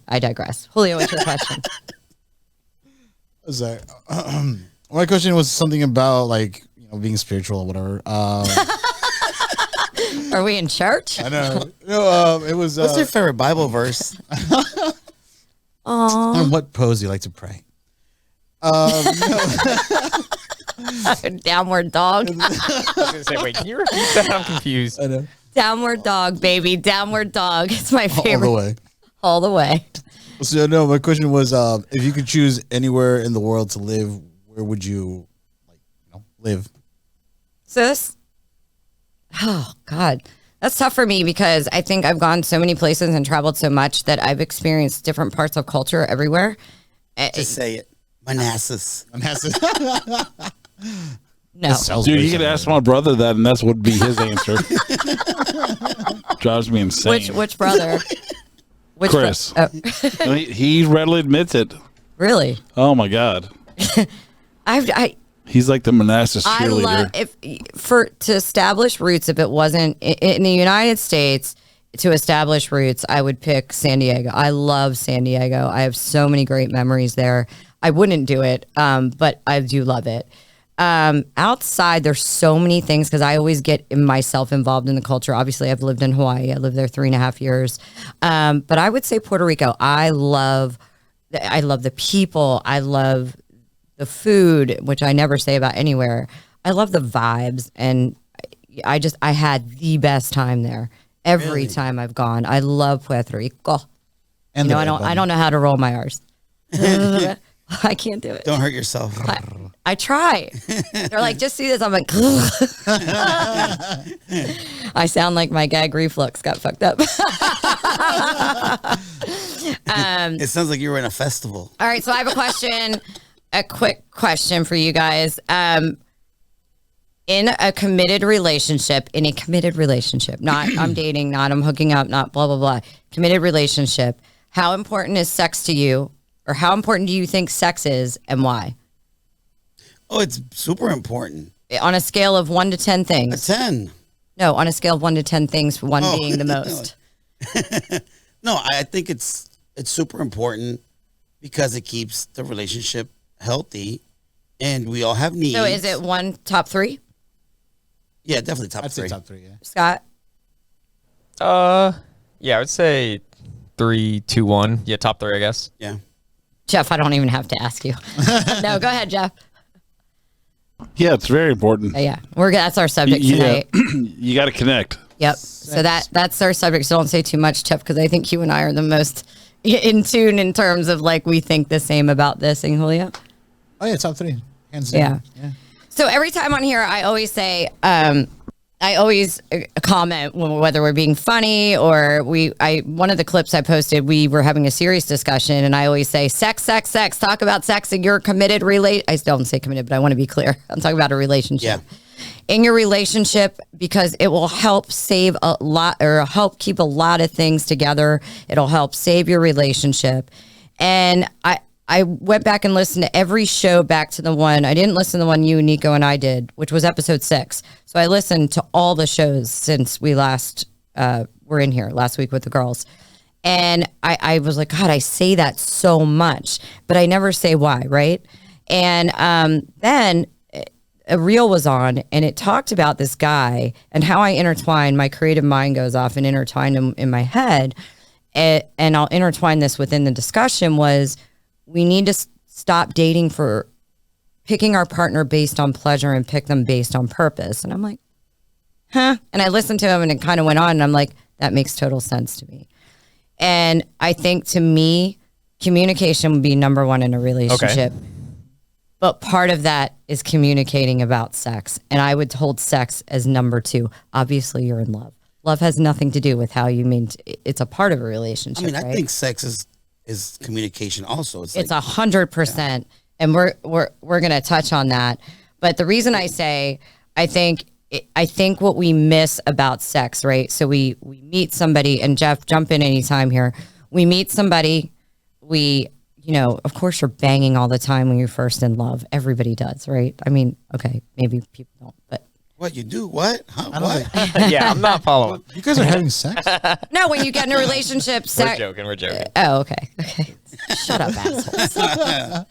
I digress. Julio, what's your question? Sorry. My question was something about like being spiritual or whatever. Are we in church? I know. No, it was. What's your favorite Bible verse? And what pose do you like to pray? Downward dog. I was gonna say, wait, can you repeat that? I'm confused. I know. Downward dog, baby. Downward dog. It's my favorite. All the way. All the way. So no, my question was, if you could choose anywhere in the world to live, where would you live? Sis? Oh, God. That's tough for me because I think I've gone so many places and traveled so much that I've experienced different parts of culture everywhere. Just say it. Manassas. No. Dude, you could ask my brother that, and that's would be his answer. Drives me insane. Which brother? Which Chris. He readily admits it. Really? Oh my God. He's like the Manassas cheerleader. To establish roots, if it wasn't in the United States, to establish roots, I would pick San Diego. I love San Diego. I have so many great memories there. I wouldn't do it, but I do love it. Outside, there's so many things because I always get myself involved in the culture. Obviously, I've lived in Hawaii. I lived there 3.5 years. But I would say Puerto Rico. I love the people. I love the food, which I never say about anywhere. I love the vibes, and I had the best time there every time I've gone. I love Puerto Rico. And I don't know how to roll my R's. I can't do it. Don't hurt yourself. I try. They're like, just see this. I'm like, I sound like my gag reflux got fucked up. It sounds like you were in a festival. All right, so I have a quick question for you guys. In a committed relationship, not I'm dating, not I'm hooking up, not blah, blah, blah, committed relationship, how important is sex to you? Or how important do you think sex is and why? Oh, it's super important. On a scale of 1 to 10 things. A 10. No, on a scale of 1 to 10 things, one being the most. No, I think it's super important because it keeps the relationship healthy and we all have needs. So is it one top 3? Yeah, definitely top I'd 3. say top 3, yeah. Scott? Yeah, I would say 3, 2, 1. Yeah, top 3, I guess. Yeah. Jeff, I don't even have to ask you. No, go ahead, Jeff. Yeah, it's very important. Yeah, that's our subject tonight. You got to connect. Yep. So that's our subject. So don't say too much, Jeff, because I think you and I are the most in tune in terms of like we think the same about this. And Julio? Oh yeah, top 3. Hands down. Yeah. So every time on here, I always say, I always comment whether we're being funny or one of the clips I posted, we were having a serious discussion and I always say sex, talk about sex in your committed I don't say committed, but I want to be clear. I'm talking about a relationship. Yeah. In your relationship, because it will help save a lot or help keep a lot of things together. It'll help save your relationship. And I went back and listened to every show back to the one. I didn't listen to the one you, Nico, and I did, which was episode 6. So I listened to all the shows since we last were in here last week with the girls. And I was like, God, I say that so much, but I never say why, right? And then a reel was on, and it talked about this guy and how I intertwine, my creative mind goes off and intertwine them in my head. And I'll intertwine this within the discussion was we need to stop dating for picking our partner based on pleasure and pick them based on purpose. And I'm like, huh? And I listened to him and it kind of went on and I'm like, that makes total sense to me. And I think to me, communication would be number one in a relationship. Okay. But part of that is communicating about sex. And I would hold sex as number two. Obviously, you're in love. Love has nothing to do with how you mean. It's a part of a relationship. I mean, right? I think sex is communication also. It's 100%. Yeah. And we're going to touch on that. But the reason I say, I think what we miss about sex, right? So we meet somebody, and Jeff, jump in anytime here. We meet somebody, of course you're banging all the time when you're first in love. Everybody does, right? I mean, okay, maybe people don't, but. What, you do? What? Huh? What? Yeah, I'm not following. You guys are having sex? No, when you get in a relationship, sex. We're joking. Oh, okay. Shut up, assholes.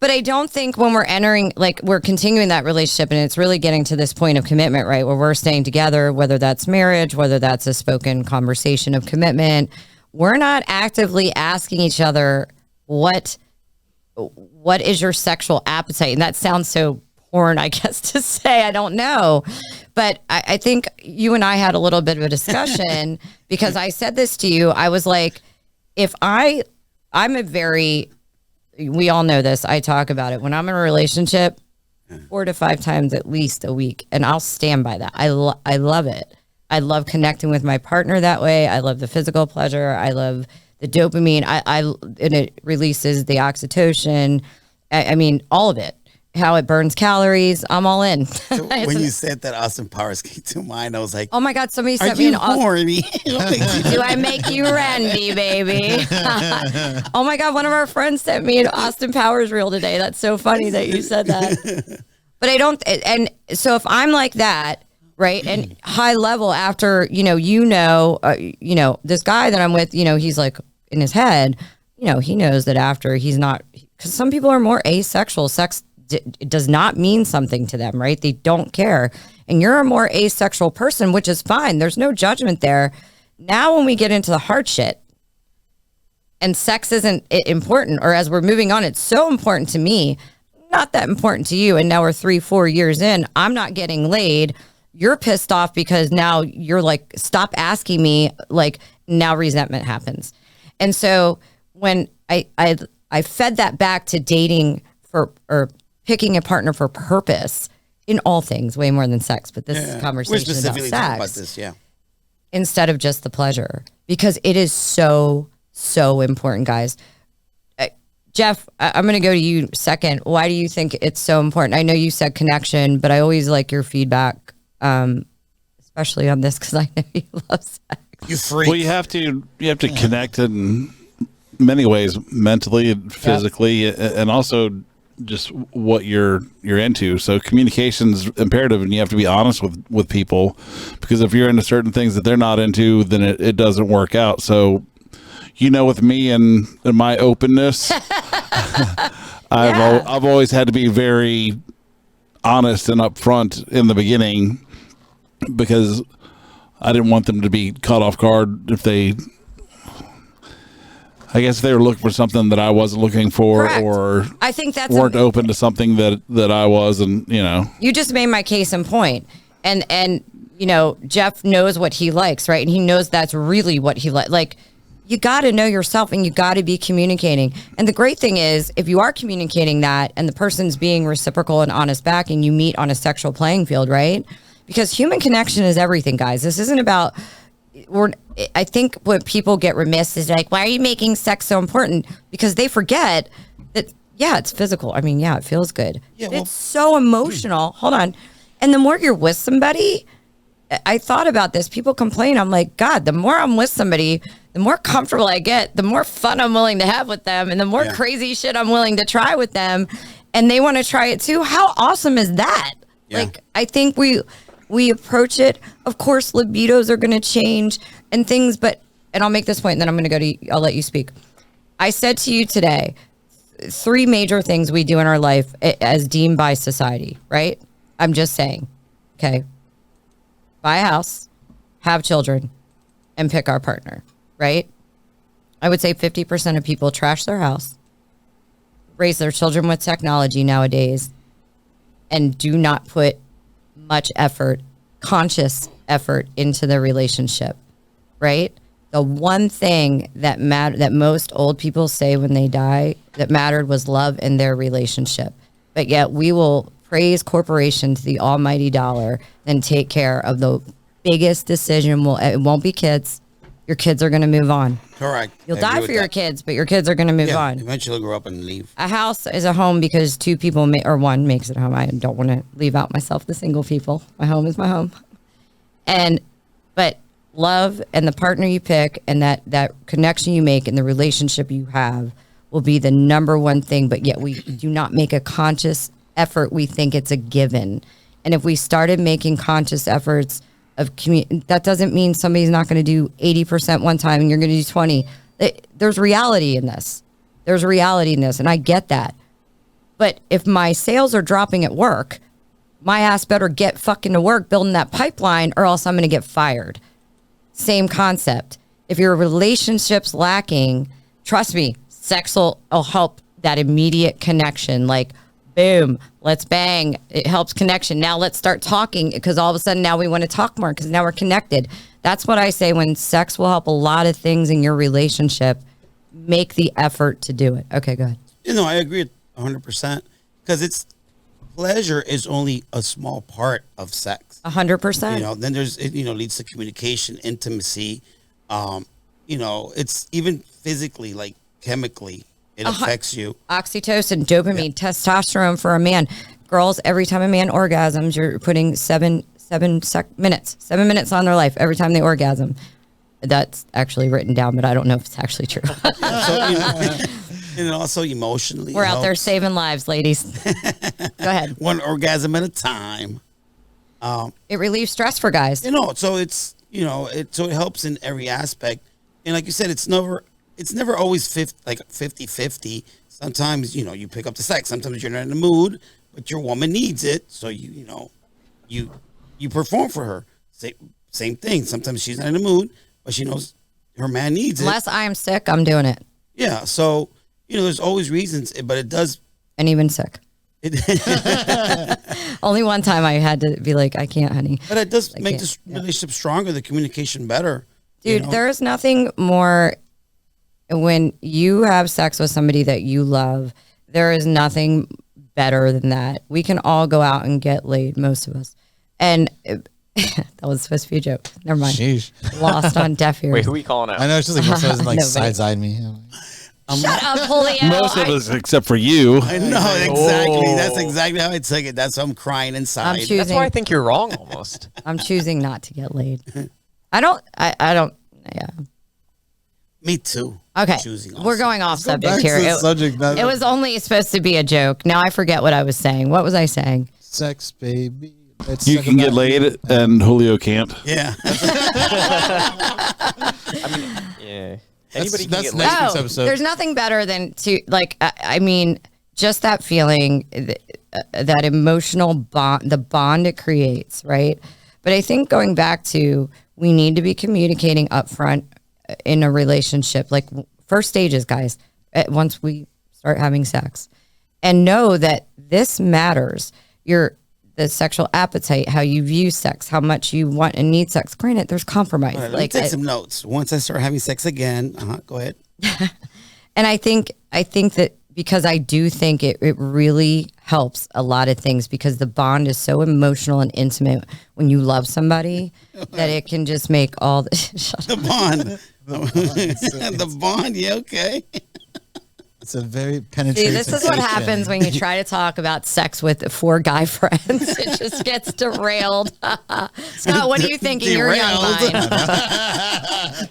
But I don't think when we're entering, like we're continuing that relationship and it's really getting to this point of commitment, right? Where we're staying together, whether that's marriage, whether that's a spoken conversation of commitment, we're not actively asking each other, what is your sexual appetite? And that sounds so porn, I guess, to say, I don't know. But I think you and I had a little bit of a discussion because I said this to you. I was like, we all know this. I talk about it. When I'm in a relationship, 4 to 5 times at least a week, and I'll stand by that. I love it. I love connecting with my partner that way. I love the physical pleasure. I love the dopamine. And it releases the oxytocin. I mean, all of it. How it burns calories. I'm all in. So when you said that, Austin Powers came to mind. I was like, oh my God, somebody sent me an horny. Do I make you Randy, baby? Oh my God, one of our friends sent me an Austin Powers reel today. That's so funny that you said that. But I don't, and so if I'm like that, right, and high level after, this guy that I'm with, he's like in his head, he knows that after he's not, because some people are more asexual. Sex it does not mean something to them, right? They don't care. And you're a more asexual person, which is fine. There's no judgment there. Now, when we get into the hard shit and sex isn't important, or as we're moving on, it's so important to me, not that important to you. And now we're 3-4 years in, I'm not getting laid. You're pissed off because now you're like, stop asking me, like now resentment happens. And so when I fed that back to dating or picking a partner for purpose in all things, way more than sex, but this is a conversation about sex. About this, instead of just the pleasure, because it is so, so important, guys. Jeff, I'm going to go to you second. Why do you think it's so important? I know you said connection, but I always like your feedback, especially on this, because I know you love sex. You freak. Well, you have to connect in many ways, mentally and physically, and also just what you're into. So communication's imperative, and you have to be honest with people, because if you're into certain things that they're not into, then it doesn't work out. So with me and my openness, I've always had to be very honest and upfront in the beginning, because I didn't want them to be caught off guard if they were looking for something that I wasn't looking for. Correct. Or I think that's weren't open to something that I was, and You just made my case in point. And Jeff knows what he likes, right? And he knows that's really what he likes. Like, you got to know yourself, and you got to be communicating. And the great thing is, if you are communicating that and the person's being reciprocal and honest back, and you meet on a sexual playing field, right? Because human connection is everything, guys. This isn't about... I think what people get remiss is like, why are you making sex so important? Because they forget that, it's physical. I mean, it feels good. Yeah, it's so emotional. Hold on. And the more you're with somebody, I thought about this. People complain. I'm like, God, the more I'm with somebody, the more comfortable I get, the more fun I'm willing to have with them, and the more crazy shit I'm willing to try with them. And they want to try it too. How awesome is that? Yeah. Like, I think we approach it. Of course, libidos are going to change and things, and I'll make this point, and then I'm going to I'll let you speak. I said to you today, 3 major things we do in our life as deemed by society, right? I'm just saying, okay, buy a house, have children, and pick our partner, right? I would say 50% of people trash their house, raise their children with technology nowadays, and do not put much effort, conscious effort into their relationship, right? The one thing that that most old people say when they die that mattered was love in their relationship. But yet we will praise corporations, the almighty dollar, and take care of the biggest decision. It won't be kids. Your kids are going to move on. Correct. You'll die for your kids, but your kids are going to move on. Eventually grow up and leave. A house is a home because 2 people or 1 makes it a home. I don't want to leave out myself, the single people. My home is my home. But love and the partner you pick and that connection you make and the relationship you have will be the number one thing. But yet we do not make a conscious effort. We think it's a given. And if we started making conscious efforts of that doesn't mean somebody's not going to do 80% one time and you're going to do 20. There's reality in this. And I get that. But if my sales are dropping at work, my ass better get fucking to work building that pipeline or else I'm going to get fired. Same concept. If your relationship's lacking, trust me, sex will help that immediate connection. Like, boom, let's bang. It helps connection. Now let's start talking because all of a sudden now we want to talk more because now we're connected. That's what I say when sex will help a lot of things in your relationship. Make the effort to do it. Okay, go ahead. I agree 100% because pleasure is only a small part of sex. 100%. Then there's, leads to communication, intimacy. It's even physically, like chemically. It affects you. Oxytocin, dopamine, testosterone for a man. Girls, every time a man orgasms, you're putting 7 minutes on their life every time they orgasm. That's actually written down, but I don't know if it's actually true. And also emotionally. We're out there saving lives, ladies. Go ahead. 1 orgasm at a time. It relieves stress for guys. So it's, so it helps in every aspect. And like you said, it's never always 50-50. Sometimes, you pick up the sex. Sometimes you're not in the mood, but your woman needs it. So you perform for her. Same thing. Sometimes she's not in the mood, but she knows her man needs it. Unless I am sick, I'm doing it. Yeah. So, there's always reasons, but it does. And even sick. Only one time I had to be like, I can't, honey. But it does make this relationship stronger, the communication better. Dude, there's nothing more when you have sex with somebody that you love. There is nothing better than that. We can all go out and get laid, most of us. And that was supposed to be a joke. Never mind. Sheesh. Lost on deaf ears. Wait, who are we calling out? I know, it's just like most of us like Nobody. side me. Shut up, Julio. Most of us, except for you. I know, exactly. That's exactly how I took it. That's why I'm crying inside. That's why I think you're wrong almost. I'm choosing not to get laid. I don't, yeah. Me too. Okay. Choosing We're going off subject here. It was only supposed to be a joke. Now I forget what I was saying. What was I saying? Sex, baby. You can get laid and Julio can't. Yeah. Yeah. That's Anybody can get next laid. week's episode. There's nothing better than to just that feeling, that emotional bond, the bond it creates, right? But I think going back to, we need to be communicating upfront in a relationship, like first stages, guys, once we start having sex, and know that this matters. The sexual appetite, how you view sex, how much you want and need sex. Granted, there's compromise. Let me take some notes. Once I start having sex again, go ahead. And I think that because I do think it really helps a lot of things, because the bond is so emotional and intimate when you love somebody that it can just make all the bond. The bond, yeah, okay. It's a very penetrating. See, this is what happens when you try to talk about sex with 4 guy friends. It just gets derailed. Scott, what do you think in your young mind?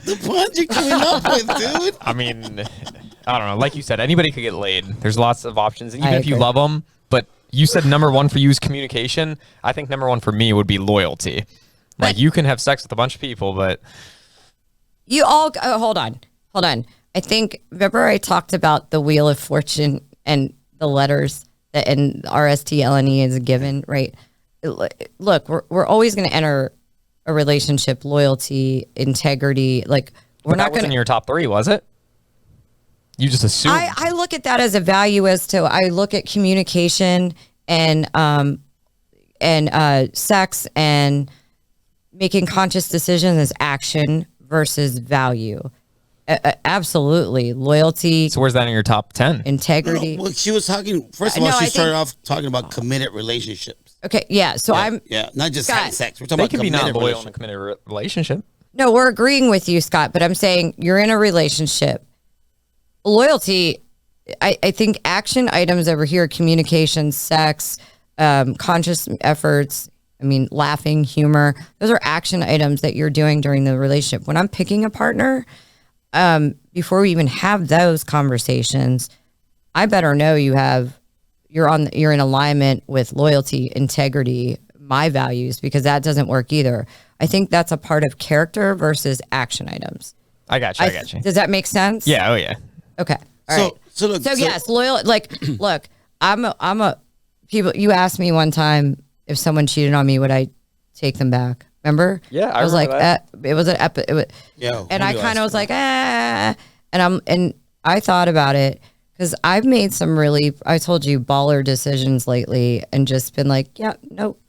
The bond you're coming up with, dude. I mean, I don't know. Like you said, anybody could get laid. There's lots of options, even if you love them. But you said number 1 for you is communication. I think number 1 for me would be loyalty. Like, you can have sex with a bunch of people, but you all hold on. I think, remember I talked about the Wheel of Fortune and the letters that and RSTLNE is a given, right? Look, we're always going to enter a relationship, loyalty, integrity. Like we're not going to. In your top 3, was it? You just assume. I look at that as a value as to I look at communication and sex and making conscious decisions as action versus value. Absolutely. Loyalty. So where's that in your top 10? Integrity. Well, she was talking, first of all, she started off talking about committed relationships. Okay, yeah. So not just having sex. We're talking They about can be committed not loyal in a committed relationship. No, we're agreeing with you, Scott, but I'm saying you're in a relationship. Loyalty, I think action items over here, communication, sex, conscious efforts, laughing, humor, those are action items that you're doing during the relationship. When I'm picking a partner, before we even have those conversations, I better know you're in alignment with loyalty, integrity, my values, because that doesn't work either. I think that's a part of character versus action items. I got you. Does that make sense? Yeah. Oh yeah. Okay. All right. So yes, loyal. Like, look, I'm a people. You asked me one time if someone cheated on me, would I take them back? Remember? Yeah, I was like, it was an epic. Yeah, and I kind of was like, and I thought about it because I've made some really, I told you, baller decisions lately, and just been like, yeah, nope.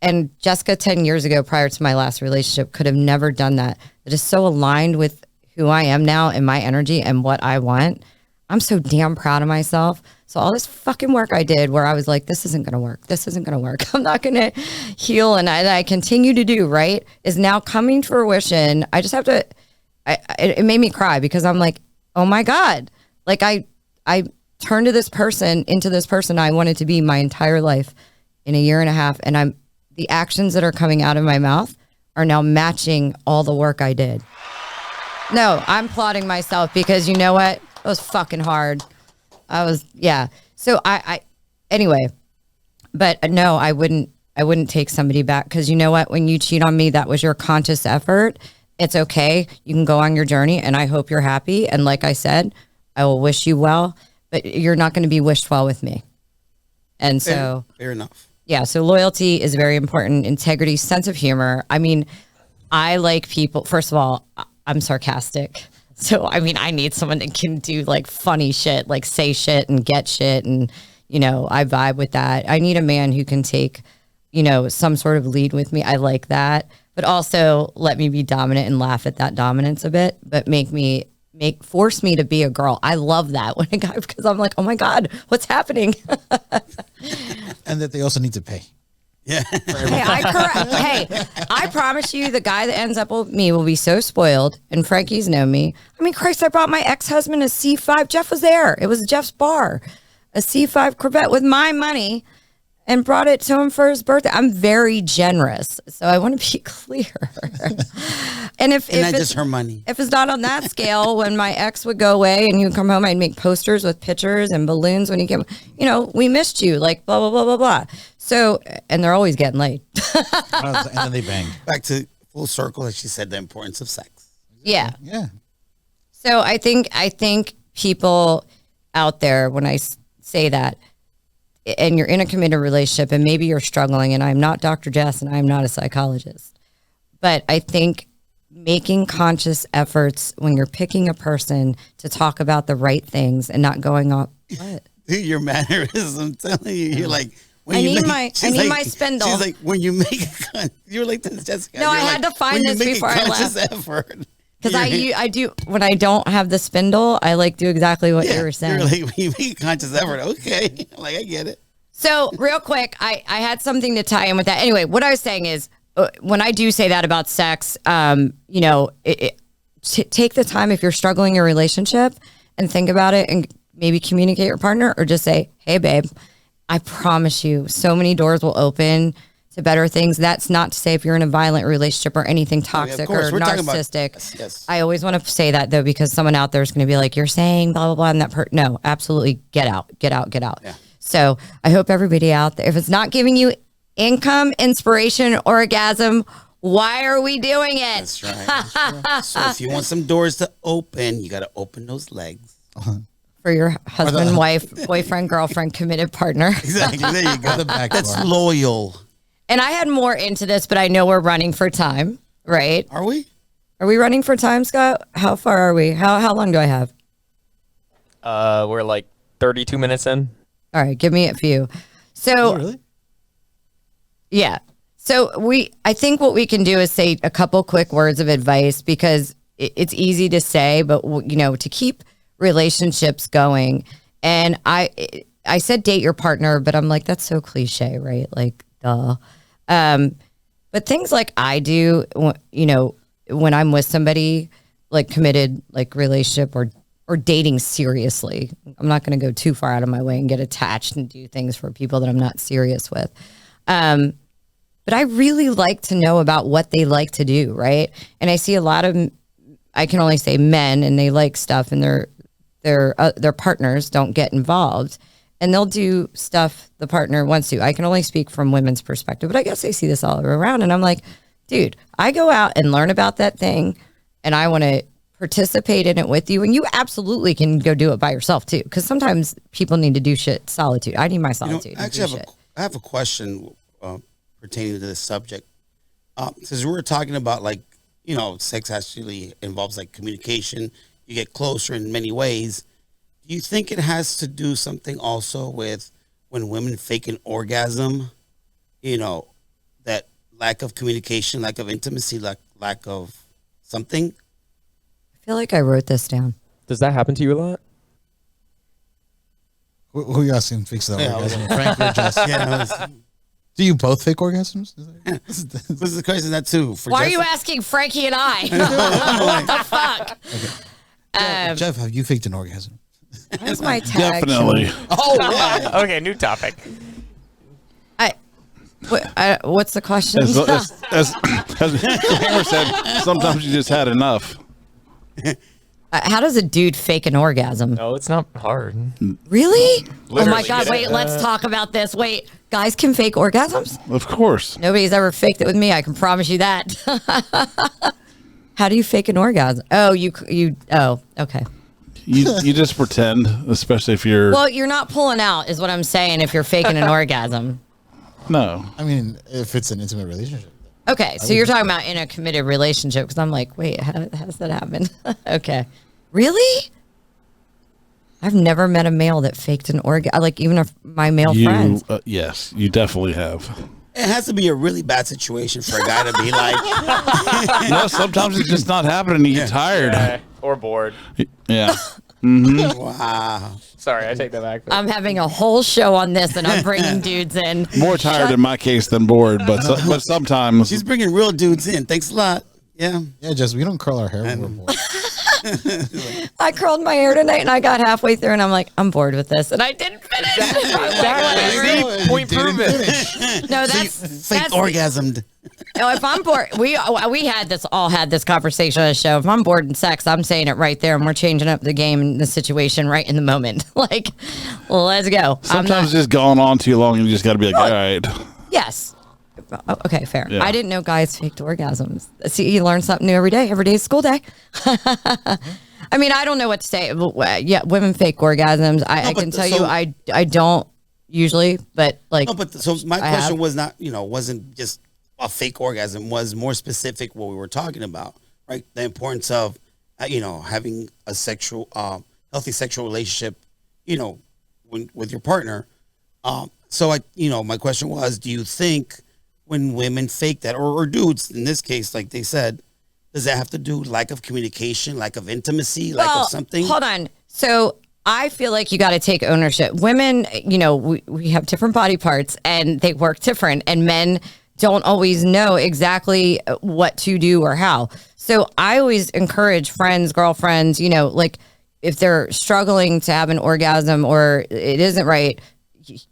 And Jessica 10 years ago, prior to my last relationship, could have never done that. It is so aligned with who I am now and my energy and what I want. I'm so damn proud of myself. So all this fucking work I did where I was like, this isn't going to work. This isn't going to work. I'm not going to heal. And I continue to do, right, is now coming to fruition. I just have to, it made me cry because I'm like, oh my God. Like I turned into this person I wanted to be my entire life in a year and a half. And the actions that are coming out of my mouth are now matching all the work I did. No, I'm applauding myself because you know what? It was fucking hard. So anyway, but no, I wouldn't take somebody back because you know what? When you cheat on me, that was your conscious effort. It's okay. You can go on your journey and I hope you're happy. And like I said, I will wish you well, but you're not going to be wished well with me. And so fair enough. Yeah. So loyalty is very important. Integrity, sense of humor. I like people. First of all, I'm sarcastic. So, I need someone that can do like funny shit, like say shit and get shit. And, I vibe with that. I need a man who can take, some sort of lead with me. I like that, but also let me be dominant and laugh at that dominance a bit, but force me to be a girl. I love that when a guy, because I'm like, oh my God, what's happening? And that they also need to pay. Yeah. I promise you the guy that ends up with me will be so spoiled, and Frankie's know me. Christ, I brought my ex-husband a C5. Jeff was there. It was Jeff's bar. A C5 Corvette with my money and brought it to him for his birthday. I'm very generous. So I want to be clear. And if not just her money. If it's not on that scale, when my ex would go away and he would come home, I'd make posters with pictures and balloons when he came, we missed you, like blah, blah, blah, blah, blah. So, and they're always getting laid. And then they bang. Back to full circle, as she said, the importance of sex. Yeah. Yeah. So I think people out there, when I say that, and you're in a committed relationship and maybe you're struggling, and I'm not Dr. Jess and I'm not a psychologist, but I think making conscious efforts when you're picking a person to talk about the right things and not going off. What? Dude, your mannerism, I'm telling you, you're like, I need my spindle. She's like, when you make you're like this, Jessica. No, I had to find this before I left. Effort. Because I do, when I don't have the spindle, I do exactly what you were saying. You're like, when you make a conscious effort, okay. Like, I get it. So real quick, I had something to tie in with that. Anyway, what I was saying is, when I do say that about sex, take the time if you're struggling in your relationship and think about it and maybe communicate your partner, or just say, hey, babe, I promise you so many doors will open to better things. That's not to say if you're in a violent relationship or anything toxic or narcissistic. Yes. I always want to say that, though, because someone out there is going to be like, you're saying blah, blah, blah. And no, absolutely. Get out. Yeah. So I hope everybody out there, if it's not giving you income, inspiration, orgasm, why are we doing it? That's right. So if you want some doors to open, you got to open those legs. for your husband, wife, boyfriend, girlfriend, committed partner. Exactly. There you go. That's loyal. And I had more into this, but I know we're running for time, right? Are we? Are we running for time, Scott? How far are we? How long do I have? We're like 32 minutes in. All right, give me a few. So, really? Yeah. So I think what we can do is say a couple quick words of advice, because it's easy to say, but to keep relationships going. And I said date your partner, but I'm like, that's so cliche, right? Like, duh. But things like I do, when I'm with somebody, like committed, like relationship or dating seriously, I'm not going to go too far out of my way and get attached and do things for people that I'm not serious with. But I really like to know about what they like to do, right? And I see a lot of, I can only say men, and they like stuff, and their partners don't get involved, and they'll do stuff the partner wants to. I can only speak from women's perspective, but I guess I see this all around, and I'm like, dude, I go out and learn about that thing, and I want to participate in it with you, and you absolutely can go do it by yourself too, because sometimes people need to do shit solitude. I need my solitude. Actually, I have a question pertaining to this subject. Since we were talking about, like, sex actually involves like communication, you get closer in many ways. Do you think it has to do something also with when women fake an orgasm, that lack of communication, lack of intimacy, lack of something? I feel like I wrote this down. Does that happen to you a lot? Who are you asking fakes that orgasm? Frank or Jess? Yeah. Do you both fake orgasms? This is the question that too. Why are you asking Frankie and I? What the fuck? Okay. Jeff, have you faked an orgasm? That's my tag. Definitely. Oh, yeah. Okay, new topic. What's the question? As Kramer said, sometimes you just had enough. How does a dude fake an orgasm? No, it's not hard. Really? Oh my Literally, God, wait, let's talk about this. Wait, guys can fake orgasms? Of course. Nobody's ever faked it with me, I can promise you that. How do you fake an orgasm? Oh, okay. You just pretend, especially if you're... Well, you're not pulling out is what I'm saying if you're faking an orgasm. No. I mean, if it's an intimate relationship. Okay, so you're talking about in a committed relationship, because I'm like, wait, how does that happen? Okay. Really? I've never met a male that faked an orgasm, like even my male friends. Yes, you definitely have. It has to be a really bad situation for a guy to be like... No, sometimes it's just not happening. You get tired. Yeah, or bored. Yeah. Mm-hmm. Wow. Sorry, I take that back. I'm having a whole show on this, and I'm bringing dudes in. More tired in my case than bored, but sometimes... She's bringing real dudes in. Thanks a lot. Yeah. Yeah, Jess, we don't curl our hair when we're bored. I curled my hair tonight, and I got halfway through, and I'm like, I'm bored with this, and I didn't finish. Exactly. Point proven. No, that's orgasmed. No, if I'm bored, we had this conversation on the show. If I'm bored in sex, I'm saying it right there, and we're changing up the game and the situation right in the moment. Like, let's go. Sometimes it's just going on too long, and you just got to be like, all right. Yes. Okay, fair. Yeah. I didn't know guys faked orgasms. See, you learn something new every day. Every day is school day. I mean, I don't know what to say. Yeah, women fake orgasms. I can tell you, I don't usually, but like. No, but so my question was not, wasn't just a fake orgasm. Was more specific what we were talking about, right? The importance of, having a healthy sexual relationship, with your partner. So my question was, do you think when women fake that, or dudes in this case, like they said, does that have to do lack of communication, lack of intimacy, lack of something? Hold on. So I feel like you got to take ownership. Women, we have different body parts and they work different, and men don't always know exactly what to do or how. So I always encourage friends, girlfriends, like if they're struggling to have an orgasm or it isn't right,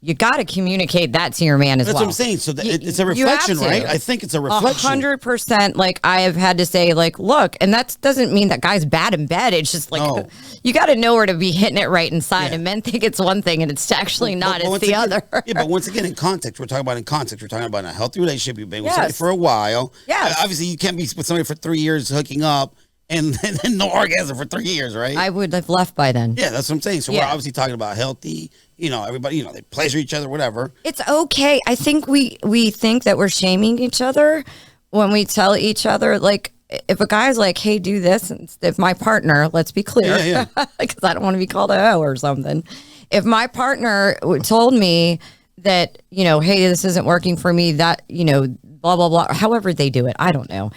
you got to communicate that to your man as well. That's what I'm saying. So it's a reflection, right? I think it's a reflection. 100%. Like I have had to say, like, look, and that doesn't mean that guy's bad in bed. It's just like you got to know where to be hitting it right inside. Yeah. And men think it's one thing, and it's actually not. It's the other. Yeah, but once again, in context, we're talking about a healthy relationship. You've been with somebody for a while. Yeah. Obviously, you can't be with somebody for 3 years hooking up and then no orgasm for 3 years, right? I would have left by then. Yeah, that's what I'm saying. So we're obviously talking about healthy, everybody, they pleasure each other, whatever. It's okay. I think we think that we're shaming each other when we tell each other, like, if a guy's like, hey, do this, and if my partner, let's be clear, because I don't want to be called a hoe or something. If my partner told me that, hey, this isn't working for me, that, blah, blah, blah, however they do it, I don't know.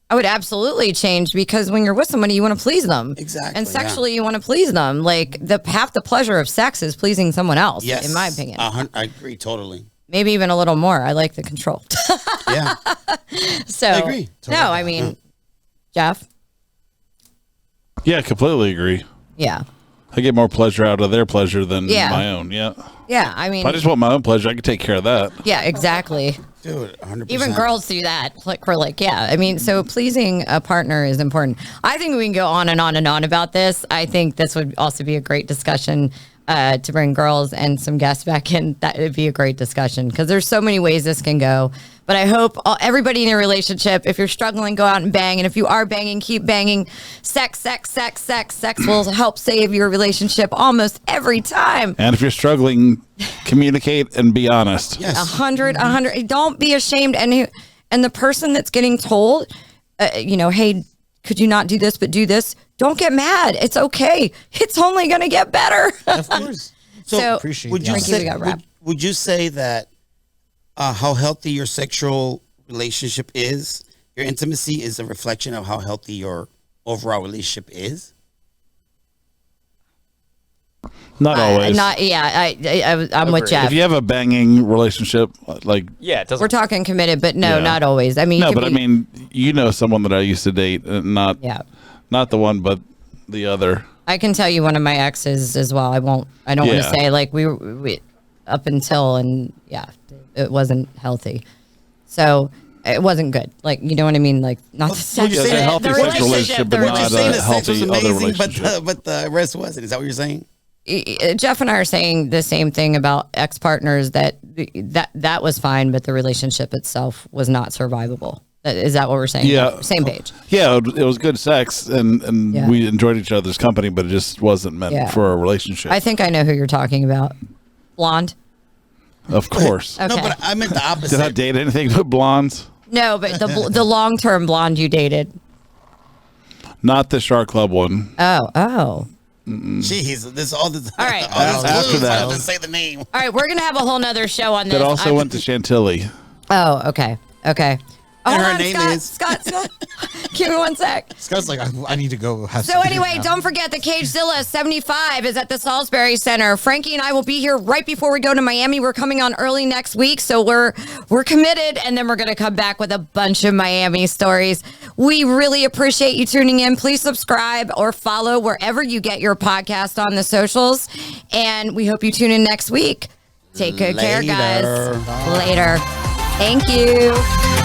I would absolutely change, because when you're with somebody, you want to please them. Exactly. And sexually, you want to please them. Like, half the pleasure of sex is pleasing someone else, in my opinion. I agree totally. Maybe even a little more. I like the control. Yeah. So, I agree. Totally. No, I mean, Jeff? Yeah, completely agree. Yeah. I get more pleasure out of their pleasure than my own. Yeah. Yeah, I mean, if I just want my own pleasure, I can take care of that. Yeah, exactly. Dude, 100%. Even girls do that. Like, we're like, yeah. I mean, so pleasing a partner is important. I think we can go on and on and on about this. I think this would also be a great discussion to bring girls and some guests back in. That would be a great discussion, because there's so many ways this can go. But I hope everybody in your relationship, if you're struggling, go out and bang. And if you are banging, keep banging. Sex will help save your relationship almost every time. And if you're struggling, communicate and be honest. Yes. 100. Don't be ashamed. And the person that's getting told, hey, could you not do this, but do this? Don't get mad. It's okay. It's only going to get better. Of course. So appreciate would you say that how healthy your sexual relationship is, your intimacy is a reflection of how healthy your overall relationship is? Not always. I'm with Jeff. If you have a banging relationship, like it doesn't. We're talking committed, but not always. I mean, no, but I mean, someone that I used to date, not the one, but the other. I can tell you one of my exes as well. I don't want to say, like, we up until, and it wasn't healthy, so it wasn't good. Like, you know what I mean? Like, not the sex, a healthy sex relationship, but not a healthy other relationship. But the rest wasn't. Is that what you're saying? Jeff and I are saying the same thing about ex-partners, that was fine, but the relationship itself was not survivable. Is that what we're saying? Yeah. Same page. Yeah, it was good sex, and we enjoyed each other's company, but it just wasn't meant for a relationship. I think I know who you're talking about. Blonde? Of course. Okay. No, but I meant the opposite. Did I date anything but blondes? No, but the long-term blonde you dated. Not the Shark Club one. Oh. Jeez, this all the all right. After that, I didn't say the name. All right, we're gonna have a whole nother show on this. That also went to Chantilly. Oh, okay. And her name is Scott. Give me one sec. Scott's like, I need to go have So anyway, don't forget the Cagezilla 75 is at the Salisbury Center. Frankie and I will be here right before we go to Miami. We're coming on early next week, so we're committed, and then we're going to come back with a bunch of Miami stories. We really appreciate you tuning in. Please subscribe or follow wherever you get your podcast on the socials, and we hope you tune in next week. Take good care, guys. Later. Later. Thank you.